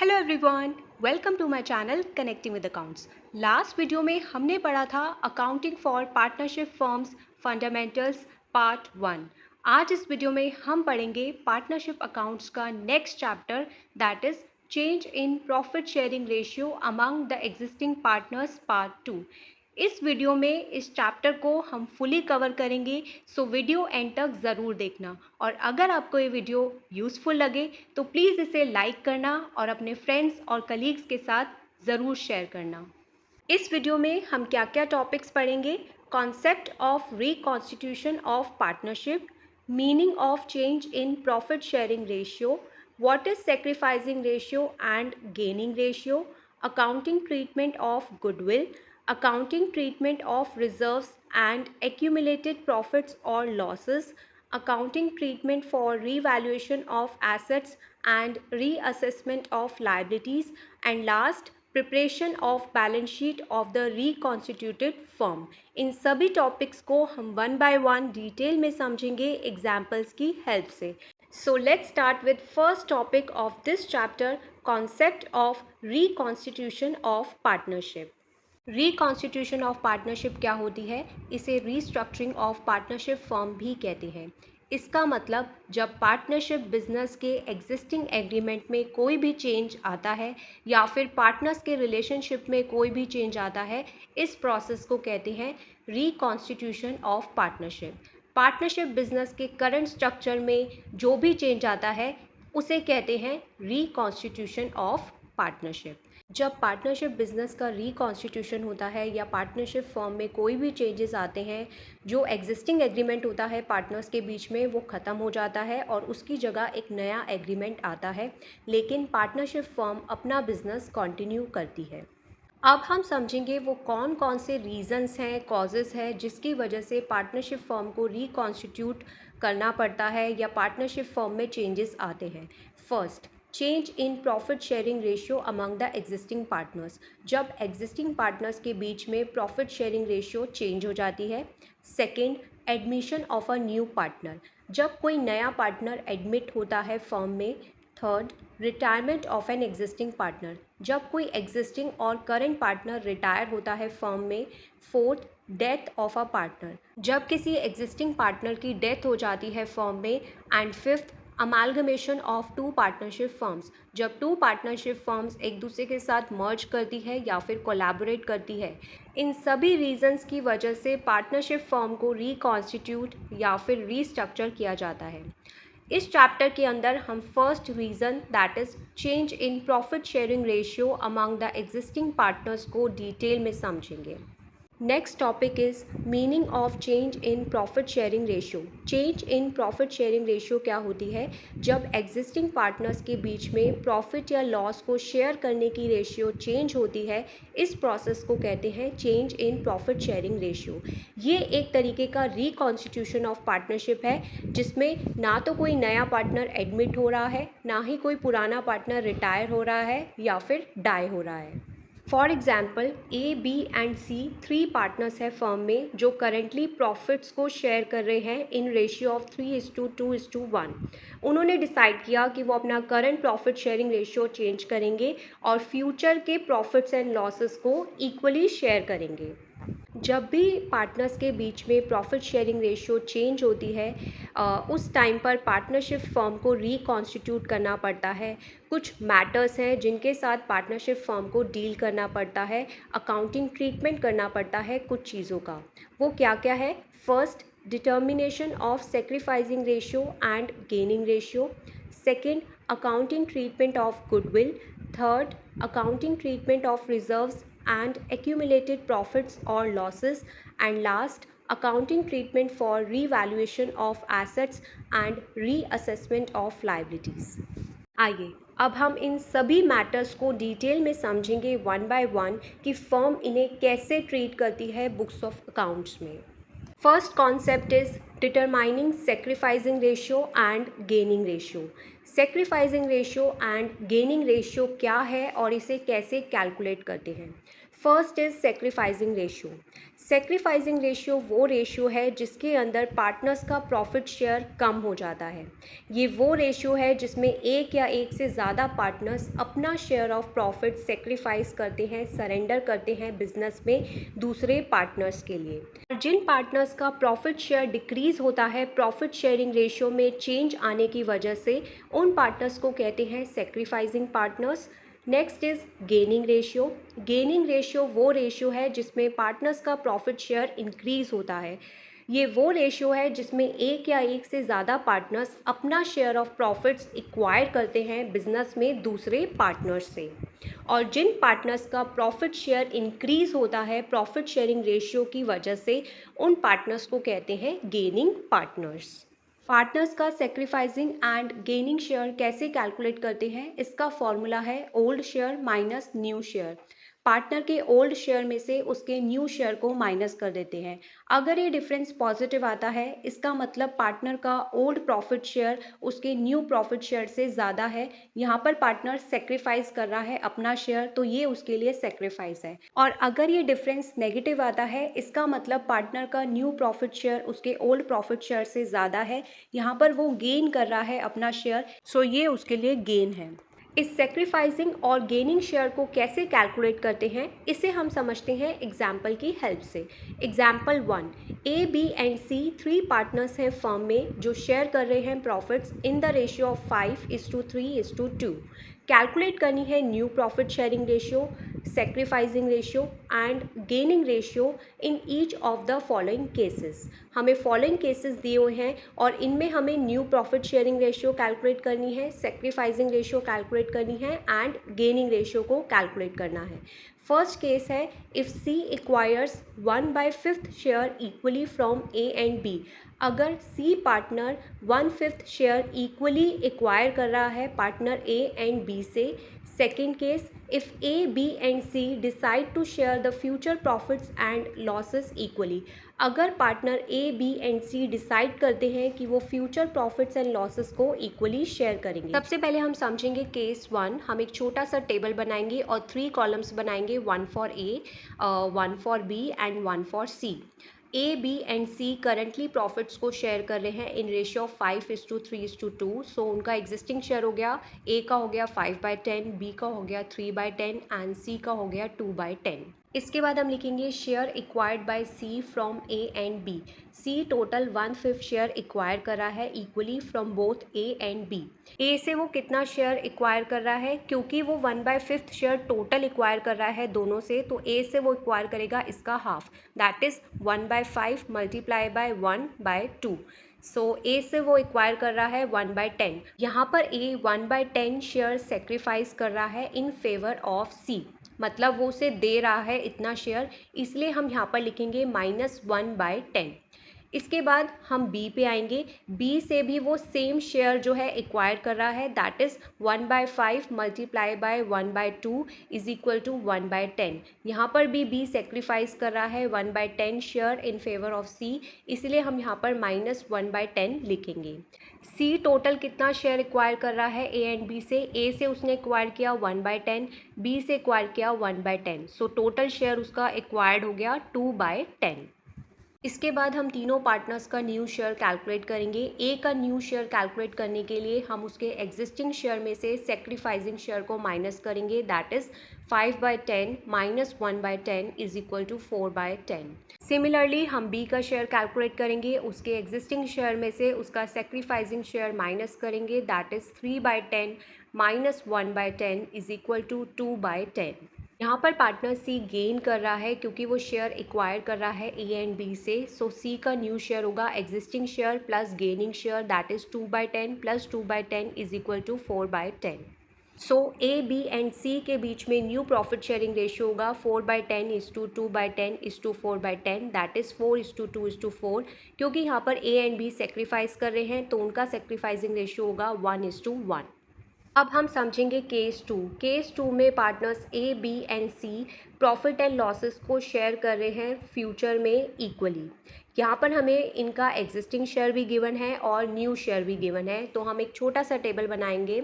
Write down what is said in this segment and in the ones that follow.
Hello everyone, welcome to my channel connecting with accounts. Last video में हमने पढ़ा था accounting for partnership firms fundamentals part 1। आज इस वीडियो में हम पढ़ेंगे पार्टनरशिप अकाउंट्स का next chapter, that is change in profit sharing ratio among the existing partners part 2। इस वीडियो में इस चैप्टर को हम फुली कवर करेंगे, सो वीडियो एंड तक ज़रूर देखना। और अगर आपको ये वीडियो यूज़फुल लगे तो प्लीज़ इसे लाइक करना और अपने फ्रेंड्स और कलीग्स के साथ ज़रूर शेयर करना। इस वीडियो में हम क्या क्या टॉपिक्स पढ़ेंगे: concept of reconstitution of partnership, meaning of change in profit sharing ratio, what is sacrificing ratio and gaining ratio, accounting treatment of goodwill, accounting treatment of reserves and accumulated profits or losses, accounting treatment for revaluation of assets and reassessment of liabilities, and last preparation of balance sheet of the reconstituted firm. इन सभी topics को हम one by one detail में समझेंगे examples की help से। So let's start with first topic of this chapter, concept of reconstitution of partnership. Reconstitution of partnership क्या होती है? इसे रीस्ट्रक्चरिंग ऑफ पार्टनरशिप फर्म भी कहते हैं। इसका मतलब जब पार्टनरशिप बिजनेस के एग्जिस्टिंग एग्रीमेंट में कोई भी चेंज आता है या फिर पार्टनर्स के रिलेशनशिप में कोई भी चेंज आता है, इस प्रोसेस को कहते हैं reconstitution of partnership. Partnership business के करंट स्ट्रक्चर में जो भी चेंज आता है उसे कहते हैं रिकॉन्स्टिट्यूशन ऑफ पार्टनरशिप। जब पार्टनरशिप बिजनेस का रिकॉन्स्टिट्यूशन होता है या पार्टनरशिप फर्म में कोई भी चेंजेस आते हैं, जो एग्जिस्टिंग एग्रीमेंट होता है पार्टनर्स के बीच में वो ख़त्म हो जाता है और उसकी जगह एक नया एग्रीमेंट आता है, लेकिन पार्टनरशिप फर्म अपना बिजनेस कंटिन्यू करती है। अब हम समझेंगे वो कौन कौन से रीज़न्स हैं, कॉजेज़ हैं जिसकी वजह से पार्टनरशिप फर्म को रिकॉन्स्टिट्यूट करना पड़ता है या पार्टनरशिप फर्म में चेंजेस आते हैं। First, change in profit sharing ratio among the existing partners. जब एग्जिस्टिंग पार्टनर्स के बीच में प्रॉफिट शेयरिंग रेशियो चेंज हो जाती है। Second, admission of a new partner. जब कोई नया पार्टनर एडमिट होता है फर्म में। Third, retirement of an existing partner. जब कोई एग्जिस्टिंग और करंट पार्टनर रिटायर होता है फर्म में। Fourth, death of a partner. जब किसी एग्जिस्टिंग पार्टनर की डेथ हो जाती है फर्म में। And fifth, amalgamation of two partnership firms. जब टू पार्टनरशिप फर्म्स एक दूसरे के साथ मर्ज करती है या फिर कोलैबोरेट करती है। इन सभी रीजंस की वजह से पार्टनरशिप फर्म को रिकॉन्स्टिट्यूट या फिर रीस्ट्रक्चर किया जाता है। इस चैप्टर के अंदर हम first reason, that is change in profit sharing ratio among the existing partners को डिटेल में समझेंगे। Next topic is meaning of change in profit sharing ratio. Change in profit sharing ratio क्या होती है? जब एग्जिस्टिंग पार्टनर्स के बीच में प्रॉफिट या लॉस को शेयर करने की रेशियो चेंज होती है, इस प्रोसेस को कहते हैं change in profit sharing ratio. ये एक तरीके का रिकॉन्स्टिट्यूशन ऑफ पार्टनरशिप है जिसमें ना तो कोई नया पार्टनर एडमिट हो रहा है, ना ही कोई पुराना पार्टनर रिटायर हो रहा है या फिर डाई हो रहा है। For example, A, B and C 3 partners हैं फर्म में जो करेंटली प्रॉफिट्स को शेयर कर रहे हैं इन रेशियो ऑफ 3:2:1। उन्होंने डिसाइड किया कि वो अपना current profit sharing ratio change करेंगे और फ्यूचर के प्रॉफिट्स एंड लॉसेस को इक्वली शेयर करेंगे। जब भी पार्टनर्स के बीच में प्रॉफिट शेयरिंग रेशियो चेंज होती है, उस टाइम पर पार्टनरशिप फर्म को रिकॉन्स्टिट्यूट करना पड़ता है। कुछ मैटर्स हैं जिनके साथ पार्टनरशिप फर्म को डील करना पड़ता है, अकाउंटिंग ट्रीटमेंट करना पड़ता है कुछ चीज़ों का। वो क्या क्या है? First, determination of sacrificing ratio and gaining ratio. Second, accounting treatment of goodwill. Third, accounting treatment of reserves and accumulated profits or losses, and last, accounting treatment for revaluation of assets and reassessment of liabilities। आइए अब हम इन सभी matters को detail में समझेंगे one by one कि firm इन्हें कैसे ट्रीट करती है बुक्स ऑफ अकाउंट्स में। First concept is determining sacrificing ratio and gaining ratio. Sacrificing ratio and gaining ratio क्या है और इसे कैसे कैलकुलेट करते हैं? First is sacrificing ratio. Sacrificing ratio वो रेशियो है जिसके अंदर पार्टनर्स का प्रॉफिट शेयर कम हो जाता है। ये वो रेशियो है जिसमें एक या एक से ज़्यादा पार्टनर्स अपना शेयर ऑफ प्रॉफिट सेक्रीफाइस करते हैं, सरेंडर करते हैं बिजनेस में दूसरे पार्टनर्स के लिए। और जिन पार्टनर्स का प्रॉफिट शेयर डिक्रीज़ होता है प्रॉफिट शेयरिंग रेशियो में चेंज आने की वजह से, उन पार्टनर्स को कहते हैं sacrificing partners. Next is gaining ratio. Gaining ratio वो रेशियो है जिसमें पार्टनर्स का प्रॉफिट शेयर इंक्रीज़ होता है। ये वो रेशियो है जिसमें एक या एक से ज़्यादा पार्टनर्स अपना शेयर ऑफ प्रॉफिट्स एक्वायर करते हैं बिजनेस में दूसरे पार्टनर्स से। और जिन पार्टनर्स का प्रॉफिट शेयर इंक्रीज़ होता है प्रॉफिट शेयरिंग रेशियो की वजह से, उन पार्टनर्स को कहते हैं गेनिंग पार्टनर्स। पार्टनर्स का सेक्रीफाइसिंग एंड गेनिंग शेयर कैसे कैलकुलेट करते हैं, इसका फॉर्मूला है old share minus new share. Partner के ओल्ड शेयर में से उसके न्यू शेयर को माइनस कर देते हैं। अगर ये डिफरेंस पॉजिटिव आता है इसका मतलब पार्टनर का ओल्ड प्रॉफिट शेयर उसके न्यू प्रॉफिट शेयर से ज़्यादा है। यहाँ पर पार्टनर सेक्रीफाइस कर रहा है अपना शेयर, तो ये उसके लिए सेक्रीफाइस है। और अगर ये डिफरेंस नेगेटिव आता है इसका मतलब पार्टनर का न्यू प्रॉफिट शेयर उसके ओल्ड प्रॉफिट शेयर से ज़्यादा है। यहाँ पर वो गेन कर रहा है अपना शेयर, सो ये उसके लिए गेन है। इस सेक्रीफाइसिंग और गेनिंग शेयर को कैसे कैलकुलेट करते हैं इसे हम समझते हैं एग्जाम्पल की हेल्प से। Example 1, A B and C 3 partners हैं फर्म में जो शेयर कर रहे हैं profits in the ratio of 5:3:2। Calculate करनी है new profit sharing ratio, sacrificing ratio and gaining ratio in each of the following cases. हमें फॉलोइंग केसेस दिए हुए हैं और इनमें हमें new profit sharing ratio calculate करनी है, सेक्रीफाइसिंग रेशियो कैलकुलेट करनी है एंड गेनिंग रेशियो को कैलकुलेट करना है। फर्स्ट केस है if C acquires 1/5 share equally from A and B. अगर C partner 1/5 share equally acquire कर रहा है पार्टनर ए एंड बी से। Second case, if A B and C decide to share the future profits and losses equally. अगर partner A B and C decide करते हैं कि वो future profits and losses को इक्वली शेयर करेंगे। सबसे पहले हम समझेंगे केस 1। हम एक छोटा सा टेबल बनाएंगे और 3 कॉलम्स बनाएंगे, 1 for A, 1 for B and 1 for C. A B and C currently profits को शेयर कर रहे हैं इन रेशियो ऑफ 5:3:2। सो उनका एग्जिस्टिंग शेयर हो गया, ए का हो गया 5/10, बी का हो गया 3/10 एंड सी का हो गया 2/10। इसके बाद हम लिखेंगे share acquired by C from A and B. C total 1/5 share acquire कर रहा है equally from both A and B. A से वो कितना शेयर एक्वायर कर रहा है, क्योंकि वो 1/5 शेयर टोटल एक्वायर कर रहा है दोनों से, तो ए से वो एक्वायर करेगा इसका half, that is 1/5 multiply by 1/2। सो ए से वो एक्वायर कर रहा है 1/10। यहाँ पर ए 1/10 शेयर सेक्रीफाइस कर रहा है इन फेवर ऑफ सी, मतलब वो उसे दे रहा है इतना शेयर, इसलिए हम यहाँ पर लिखेंगे -1/10। इसके बाद हम बी पे आएंगे। बी से भी वो सेम शेयर जो है एक्वायर कर रहा है, that is 1/5 multiply by 1/2 is equal to 1/10। यहाँ पर भी बी सेक्रीफाइस कर रहा है 1/10 शेयर इन फेवर ऑफ सी, इसलिए हम यहाँ पर -1/10 लिखेंगे। सी टोटल कितना शेयर एक्वायर कर रहा है ए एंड बी से, ए से उसने एक्वायर किया 1/10, बी से एक्वायर किया 1/10, सो टोटल शेयर उसका एक्वायर्ड हो गया 2/10। इसके बाद हम तीनों पार्टनर्स का न्यू शेयर कैलकुलेट करेंगे। ए का न्यू शेयर कैलकुलेट करने के लिए हम उसके एग्जिस्टिंग शेयर में से सेक्रीफाइसिंग शेयर को माइनस करेंगे, that is 5/10 minus 1/10 is equal to 4/10। Similarly हम बी का शेयर कैलकुलेट करेंगे, उसके एग्जिस्टिंग शेयर में से उसका सेक्रीफाइसिंग शेयर माइनस करेंगे, that is 3/10 minus 1/10 is equal to 2/10। यहाँ पर पार्टनर सी गेन कर रहा है क्योंकि वो शेयर एक्वायर कर रहा है ए एंड बी से, सो सी का न्यू शेयर होगा existing share plus gaining share, that is 2/10 plus 2/10 is equal to 4/10। So A B and C के बीच में न्यू प्रॉफिट शेयरिंग रेशियो होगा 4/10 is to 2/10 is to 4/10, that is 4:2:4। क्योंकि यहाँ पर ए एंड बी सेक्रीफाइस कर रहे हैं तो उनका सेक्रीफाइसिंग रेशियो होगा 1:1। अब हम समझेंगे केस 2। केस 2 में partners A B and C profit and losses को शेयर कर रहे हैं फ्यूचर में इक्वली। यहाँ पर हमें इनका एग्जिस्टिंग शेयर भी गिवन है और न्यू शेयर भी गिवन है। तो हम एक छोटा सा टेबल बनाएंगे,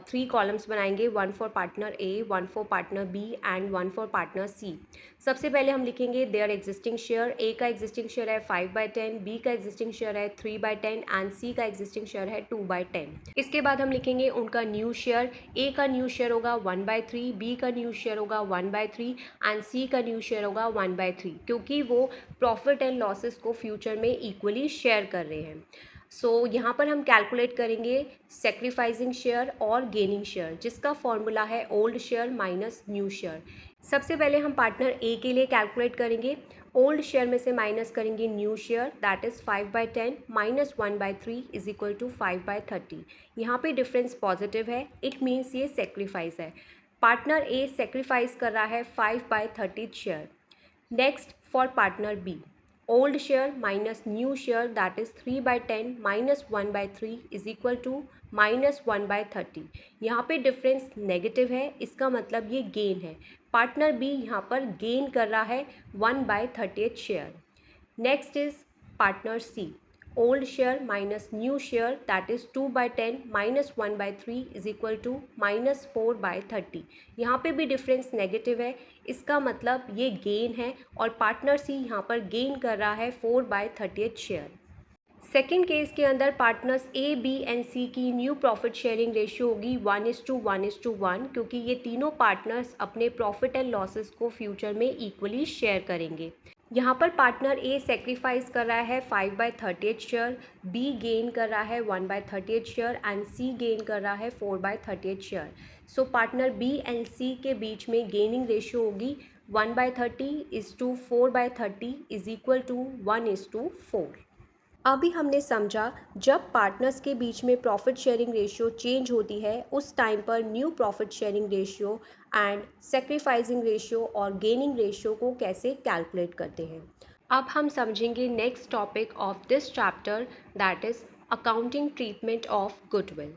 3 कॉलम्स बनाएंगे, 1 for partner A, 1 for partner B and 1 for partner C. सबसे पहले हम लिखेंगे देयर एग्जिस्टिंग शेयर। ए का एग्जिस्टिंग शेयर है 5/10, बी का एग्जिस्टिंग शेयर है 3/10 एंड सी का एग्जिस्टिंग शेयर है 2/10। इसके बाद हम लिखेंगे उनका न्यू शेयर। ए का न्यू शेयर होगा 1/3, बी का न्यू शेयर होगा 1/3 एंड सी का न्यू शेयर होगा 1/3, क्योंकि वो प्रॉफिट एंड लॉसेस को फ्यूचर में इक्वली शेयर कर रहे हैं। सो यहाँ पर हम कैलकुलेट करेंगे सेक्रीफाइसिंग शेयर और गेनिंग शेयर, जिसका फॉर्मूला है old share minus new share. सबसे पहले हम पार्टनर ए के लिए कैलकुलेट करेंगे। ओल्ड शेयर में से माइनस करेंगे new share, that is 5/10 minus 1/3 is equal to 5/30। यहाँ पे डिफरेंस पॉजिटिव है, इट मीन्स ये सेक्रीफाइस है। पार्टनर ए सेक्रीफाइस कर रहा है 5/30 share. Next for partner B, old share minus new share, that is 3/10 minus 1/3 is equal to minus 1/30। यहाँ पे डिफरेंस नेगेटिव है, इसका मतलब ये गेन है। पार्टनर बी यहाँ पर गेन कर रहा है 1/38 share. Next is partner C, old share minus new share, that is 2/10 minus 1/3 is equal to minus 4/30। यहाँ पे भी डिफरेंस नेगेटिव है, इसका मतलब ये गेन है और पार्टनर सी यहाँ पर गेन कर रहा है 4/38 शेयर। सेकेंड केस के अंदर पार्टनर्स ए, बी एंड सी की न्यू प्रॉफिट शेयरिंग रेशियो होगी 1:1:1, क्योंकि ये तीनों पार्टनर्स अपने प्रॉफिट एंड लॉसेस को फ्यूचर में इक्वली शेयर करेंगे। यहाँ पर पार्टनर ए सेक्रीफाइस कर रहा है 5/38 शेयर, बी गेन कर रहा है 1/38 शेयर एंड सी गेन कर रहा है 4/38 share. So partner B and C के बीच में गेनिंग रेशियो होगी 1/30:4/30 इज इक्वल टू 1:4। अभी हमने समझा जब पार्टनर्स के बीच में प्रॉफिट शेयरिंग रेशियो चेंज होती है उस टाइम पर new profit sharing ratio and sacrificing ratio और गेनिंग रेशियो को कैसे कैलकुलेट करते हैं। अब हम समझेंगे next topic of this chapter, that is accounting treatment of goodwill.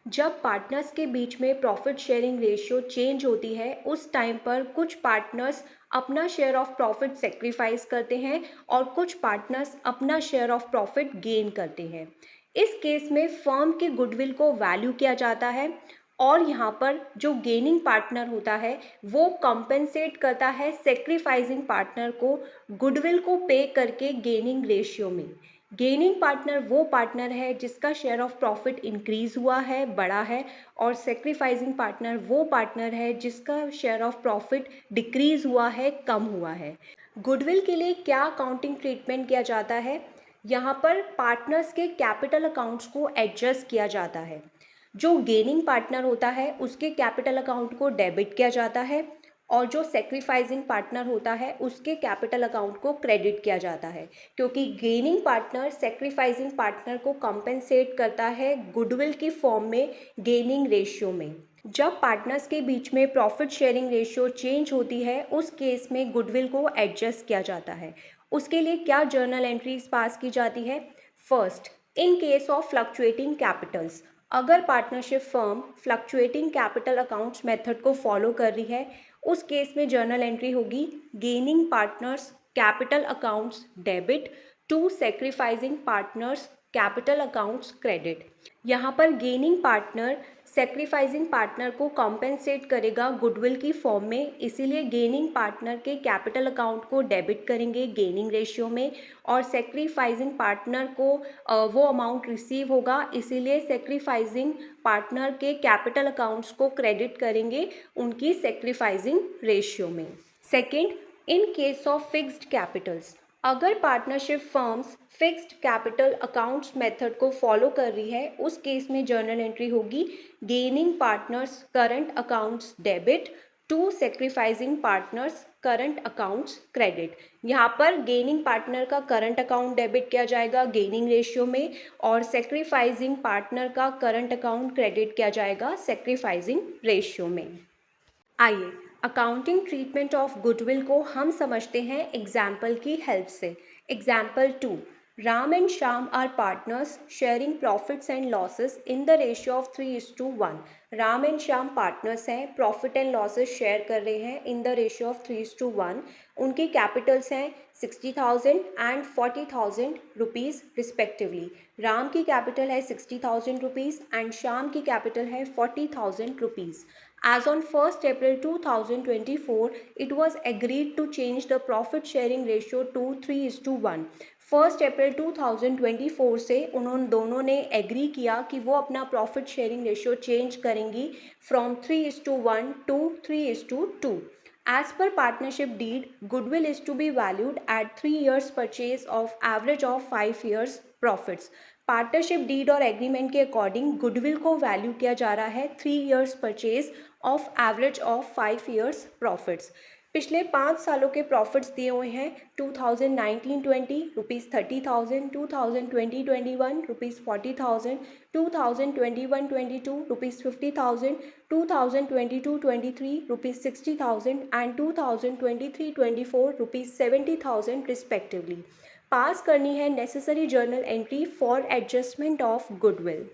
जब पार्टनर्स के बीच में प्रॉफिट शेयरिंग रेशियो चेंज होती है उस टाइम पर कुछ पार्टनर्स अपना शेयर ऑफ प्रॉफिट सेक्रीफाइस करते हैं और कुछ पार्टनर्स अपना शेयर ऑफ प्रॉफिट गेन करते हैं। इस केस में फर्म के गुडविल को वैल्यू किया जाता है और यहाँ पर जो गेनिंग पार्टनर होता है वो कंपेंसेट करता है सेक्रीफाइसिंग पार्टनर को गुडविल को पे करके गेनिंग रेशियो में। गेनिंग पार्टनर वो पार्टनर है जिसका शेयर ऑफ प्रॉफिट इंक्रीज हुआ है, बढ़ा है, और सेक्रीफाइसिंग पार्टनर वो पार्टनर है जिसका शेयर ऑफ प्रॉफिट डिक्रीज हुआ है, कम हुआ है। गुडविल के लिए क्या अकाउंटिंग ट्रीटमेंट किया जाता है? यहाँ पर पार्टनर्स के कैपिटल अकाउंट्स को एडजस्ट किया जाता है। जो गेनिंग पार्टनर होता है उसके कैपिटल अकाउंट को डेबिट किया जाता है और जो सेक्रीफाइसिंग पार्टनर होता है उसके कैपिटल अकाउंट को क्रेडिट किया जाता है, क्योंकि गेनिंग पार्टनर सेक्रीफाइसिंग पार्टनर को कंपेंसेट करता है गुडविल की फॉर्म में गेनिंग रेशियो में। जब पार्टनर्स के बीच में प्रॉफिट शेयरिंग रेशियो चेंज होती है उस केस में गुडविल को एडजस्ट किया जाता है। उसके लिए क्या जर्नल एंट्रीज पास की जाती है? First, in case of fluctuating capitals, अगर partnership firm fluctuating capital accounts method को फॉलो कर रही है उस केस में जर्नल एंट्री होगी gaining partners capital accounts debit to sacrificing partners capital accounts credit. यहाँ पर गेनिंग पार्टनर सेक्रीफाइसिंग पार्टनर को कॉम्पेंसेट करेगा गुडविल की फॉर्म में, इसीलिए गेनिंग पार्टनर के कैपिटल अकाउंट को डेबिट करेंगे गेनिंग रेशियो में और सेक्रीफाइसिंग पार्टनर को वो अमाउंट रिसीव होगा, इसीलिए सेक्रीफाइसिंग पार्टनर के कैपिटल अकाउंट्स को क्रेडिट करेंगे उनकी सेक्रीफाइसिंग रेशियो में। Second, in case of fixed capitals, अगर partnership firms fixed capital accounts method को फॉलो कर रही है उस केस में जर्नल एंट्री होगी gaining partners current accounts debit to sacrificing partners current accounts credit. यहाँ पर गेनिंग पार्टनर का करंट अकाउंट डेबिट किया जाएगा गेनिंग रेशियो में और सेक्रीफाइसिंग पार्टनर का करंट अकाउंट क्रेडिट किया जाएगा सेक्रीफाइसिंग रेशियो में। आइए अकाउंटिंग ट्रीटमेंट ऑफ गुडविल को हम समझते हैं एग्जाम्पल की हेल्प से। Example 2, Ram and Shyam are partners sharing profits and losses in the ratio of 3:1। Ram and Shyam partners हैं, प्रॉफिट एंड लॉसेस शेयर कर रहे हैं इन द रेशियो ऑफ 3:1। उनकी कैपिटल्स हैं 60,000 एंड 40,000 रुपीज़ रिस्पेक्टिवली। राम की कैपिटल है 60,000 रुपीज़ एंड श्याम की कैपिटल है 40,000 rupees. As on 1st April 2024, it was agreed to change the profit sharing ratio to 3:1। 1 April 2024 से उन्होंने दोनों ने एग्री किया कि वो अपना प्रॉफिट शेयरिंग रेशियो चेंज करेंगी from 3:1 to 3:2। As per partnership deed, goodwill is to be valued at 3 years purchase of average of 5 years profits। Partnership deed और एग्रीमेंट के अकॉर्डिंग गुडविल को वैल्यू किया जा रहा है 3 years purchase of average of 5 years profits. पिछले 5 सालों के प्रॉफिट्स दिए हुए हैं 2019-20 rupees 30,000, 2020-21 rupees 40,000, 2021-22 rupees 50,000, 2022-23 rupees 60,000 and 2023-24 rupees 70,000 respectively. Pass करनी है necessary journal entry for adjustment of goodwill.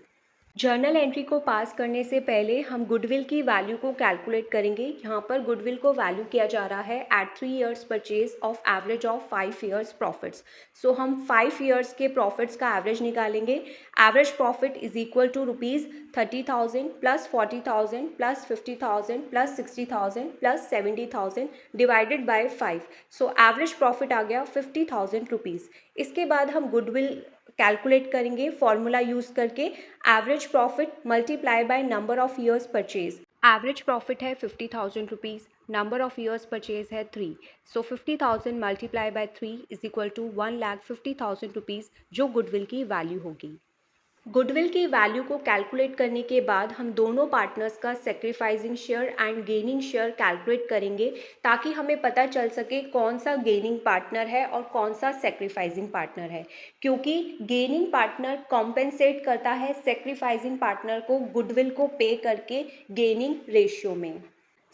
Journal entry को पास करने से पहले हम गुडविल की वैल्यू को कैलकुलेट करेंगे। यहाँ पर गुडविल को वैल्यू किया जा रहा है at 3 years purchase of average of 5 years profits. So हम 5 years के प्रॉफिट्स का एवरेज निकालेंगे। Average profit is equal to rupees 30,000 plus 40,000 plus 50,000 plus 60,000 plus 70,000 divided by 5। So average profit आ गया 50,000 रुपीज़। इसके बाद हम गुडविल कैलकुलेट करेंगे फॉर्मूला यूज़ करके, average profit multiply by number of years purchase. Average profit है 50,000 rupees, number of years purchase है 3। So 50,000 multiply by 3 is equal to 1,50,000 rupees, जो गुडविल की वैल्यू होगी। गुडविल की वैल्यू को कैलकुलेट करने के बाद हम दोनों पार्टनर्स का sacrificing share and gaining share calculate करेंगे, ताकि हमें पता चल सके कौन सा गेनिंग पार्टनर है और कौन सा सेक्रीफाइसिंग पार्टनर है। क्योंकि गेनिंग पार्टनर कॉम्पेंसेट करता है सेक्रीफाइसिंग पार्टनर को गुडविल को पे करके गेनिंग रेशियो में।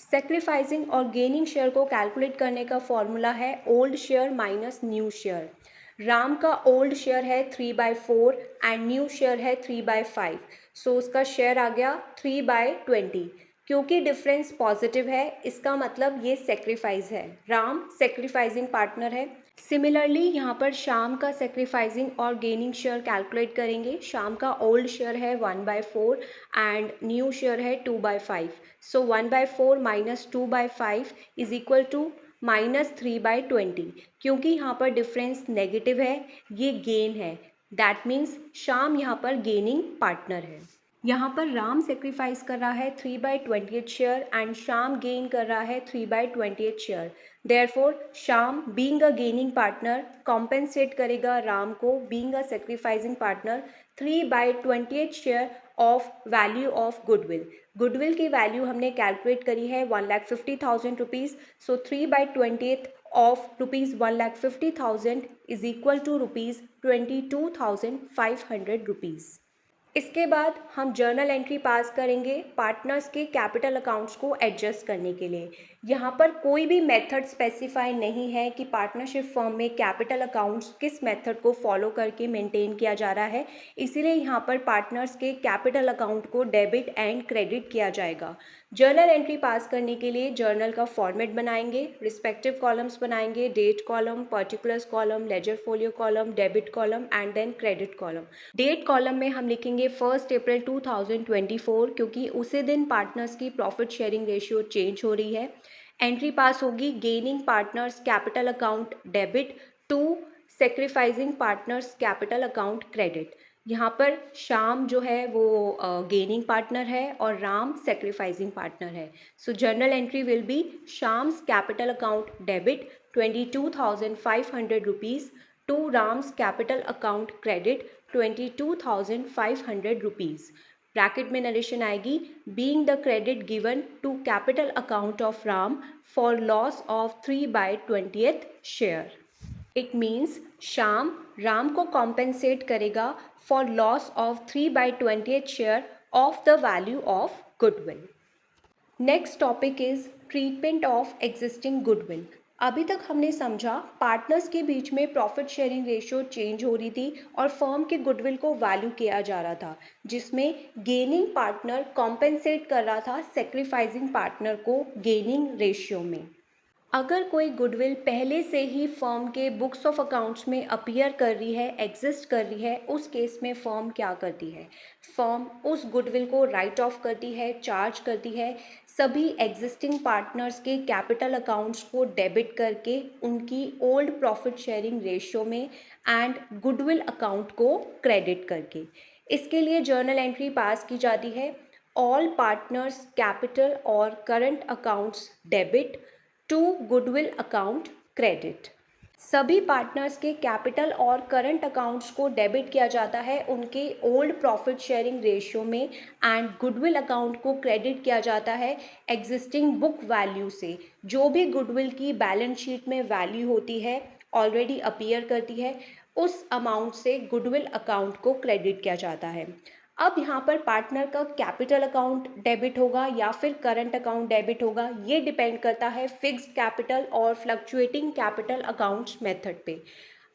सेक्रीफाइसिंग और गेनिंग शेयर को कैलकुलेट करने का फॉर्मूला है old share minus new share. Ram का ओल्ड शेयर है 3/4 एंड न्यू शेयर है 3/5। सो उसका शेयर आ गया 3/20। क्योंकि डिफरेंस पॉजिटिव है, इसका मतलब ये सेक्रीफाइस है, राम सेक्रीफाइसिंग पार्टनर है। सिमिलरली यहाँ पर श्याम का सेक्रीफाइसिंग और गेनिंग शेयर कैलकुलेट करेंगे। श्याम का ओल्ड शेयर है 1/4 एंड न्यू शेयर है 2/5। सो 1/4 माइनस 2/5 इज इक्वल टू -3/20। क्योंकि यहाँ पर डिफरेंस नेगेटिव है, ये गेन है, दैट मीन्स श्याम यहाँ पर गेनिंग पार्टनर है। यहाँ पर राम सेक्रीफाइस कर रहा है 3/20 शेयर एंड श्याम गेन कर रहा है 3/20 share. Therefore Shyam being a gaining partner compensate करेगा राम को being a sacrificing partner 3/20 share of value of goodwill. Goodwill की वैल्यू हमने कैलकुलेट करी है 1,50,000 rupees. So 3/20 of rupees 1,50,000 is equal to rupees 22,500 rupees. इसके बाद हम जर्नल एंट्री पास करेंगे पार्टनर्स के कैपिटल अकाउंट्स को एडजस्ट करने के लिए। यहाँ पर कोई भी मेथड स्पेसिफाई नहीं है कि पार्टनरशिप फर्म में कैपिटल अकाउंट्स किस मेथड को फॉलो करके मेंटेन किया जा रहा है, इसीलिए यहाँ पर पार्टनर्स के कैपिटल अकाउंट को डेबिट एंड क्रेडिट किया जाएगा। जर्नल एंट्री पास करने के लिए जर्नल का फॉर्मेट बनाएंगे, रिस्पेक्टिव कॉलम्स बनाएंगे, date column, particulars column, ledger folio column, debit column and then credit column. Date column में हम लिखेंगे 1 अप्रैल 2024, क्योंकि उसी दिन पार्टनर्स की प्रॉफिट शेयरिंग रेशियो चेंज हो रही है। एंट्री पास होगी gaining partners capital account debit to sacrificing partners capital account credit. यहाँ पर श्याम जो है वो गेनिंग पार्टनर है और राम सेक्रीफाइसिंग पार्टनर है। So journal entry will be Shyam's capital account debit 22,500 rupees to Ram's capital account credit 22,500 rupees. Bracket में नरेशन आएगी being the credit given to capital account of Ram for loss of 3/20 share. It means Shyam Ram को compensate करेगा for loss of 3/20 share of the value of goodwill. Next topic is treatment of existing goodwill. अभी तक हमने समझा partners के बीच में profit sharing ratio change हो रही थी और फर्म के गुडविल को वैल्यू किया जा रहा था, जिसमें गेनिंग पार्टनर कॉम्पेंसेट कर रहा था सेक्रीफाइसिंग पार्टनर को गेनिंग रेशियो में। अगर कोई गुडविल पहले से ही फर्म के बुक्स ऑफ अकाउंट्स में अपीयर कर रही है, एग्जिस्ट कर रही है, उस केस में फर्म क्या करती है? फर्म उस गुडविल को राइट ऑफ करती है, चार्ज करती है, सभी एग्जिस्टिंग पार्टनर्स के कैपिटल अकाउंट्स को डेबिट करके उनकी ओल्ड प्रॉफिट शेयरिंग रेशियो में एंड गुडविल अकाउंट को क्रेडिट करके। इसके लिए जर्नल एंट्री पास की जाती है, ऑल पार्टनर्स कैपिटल और current accounts debit to goodwill account credit. सभी पार्टनर्स के कैपिटल और करंट अकाउंट्स को डेबिट किया जाता है उनके ओल्ड प्रॉफिट शेयरिंग रेशियो में एंड गुडविल अकाउंट को क्रेडिट किया जाता है एग्जिस्टिंग बुक वैल्यू से। जो भी गुडविल की बैलेंस शीट में वैल्यू होती है, ऑलरेडी अपीयर करती है, उस अमाउंट से गुडविल अकाउंट को क्रेडिट किया जाता है। अब यहाँ पर पार्टनर का कैपिटल अकाउंट डेबिट होगा या फिर करंट अकाउंट डेबिट होगा, ये डिपेंड करता है फिक्स्ड कैपिटल और फ्लक्चुएटिंग कैपिटल अकाउंट्स मेथड पे।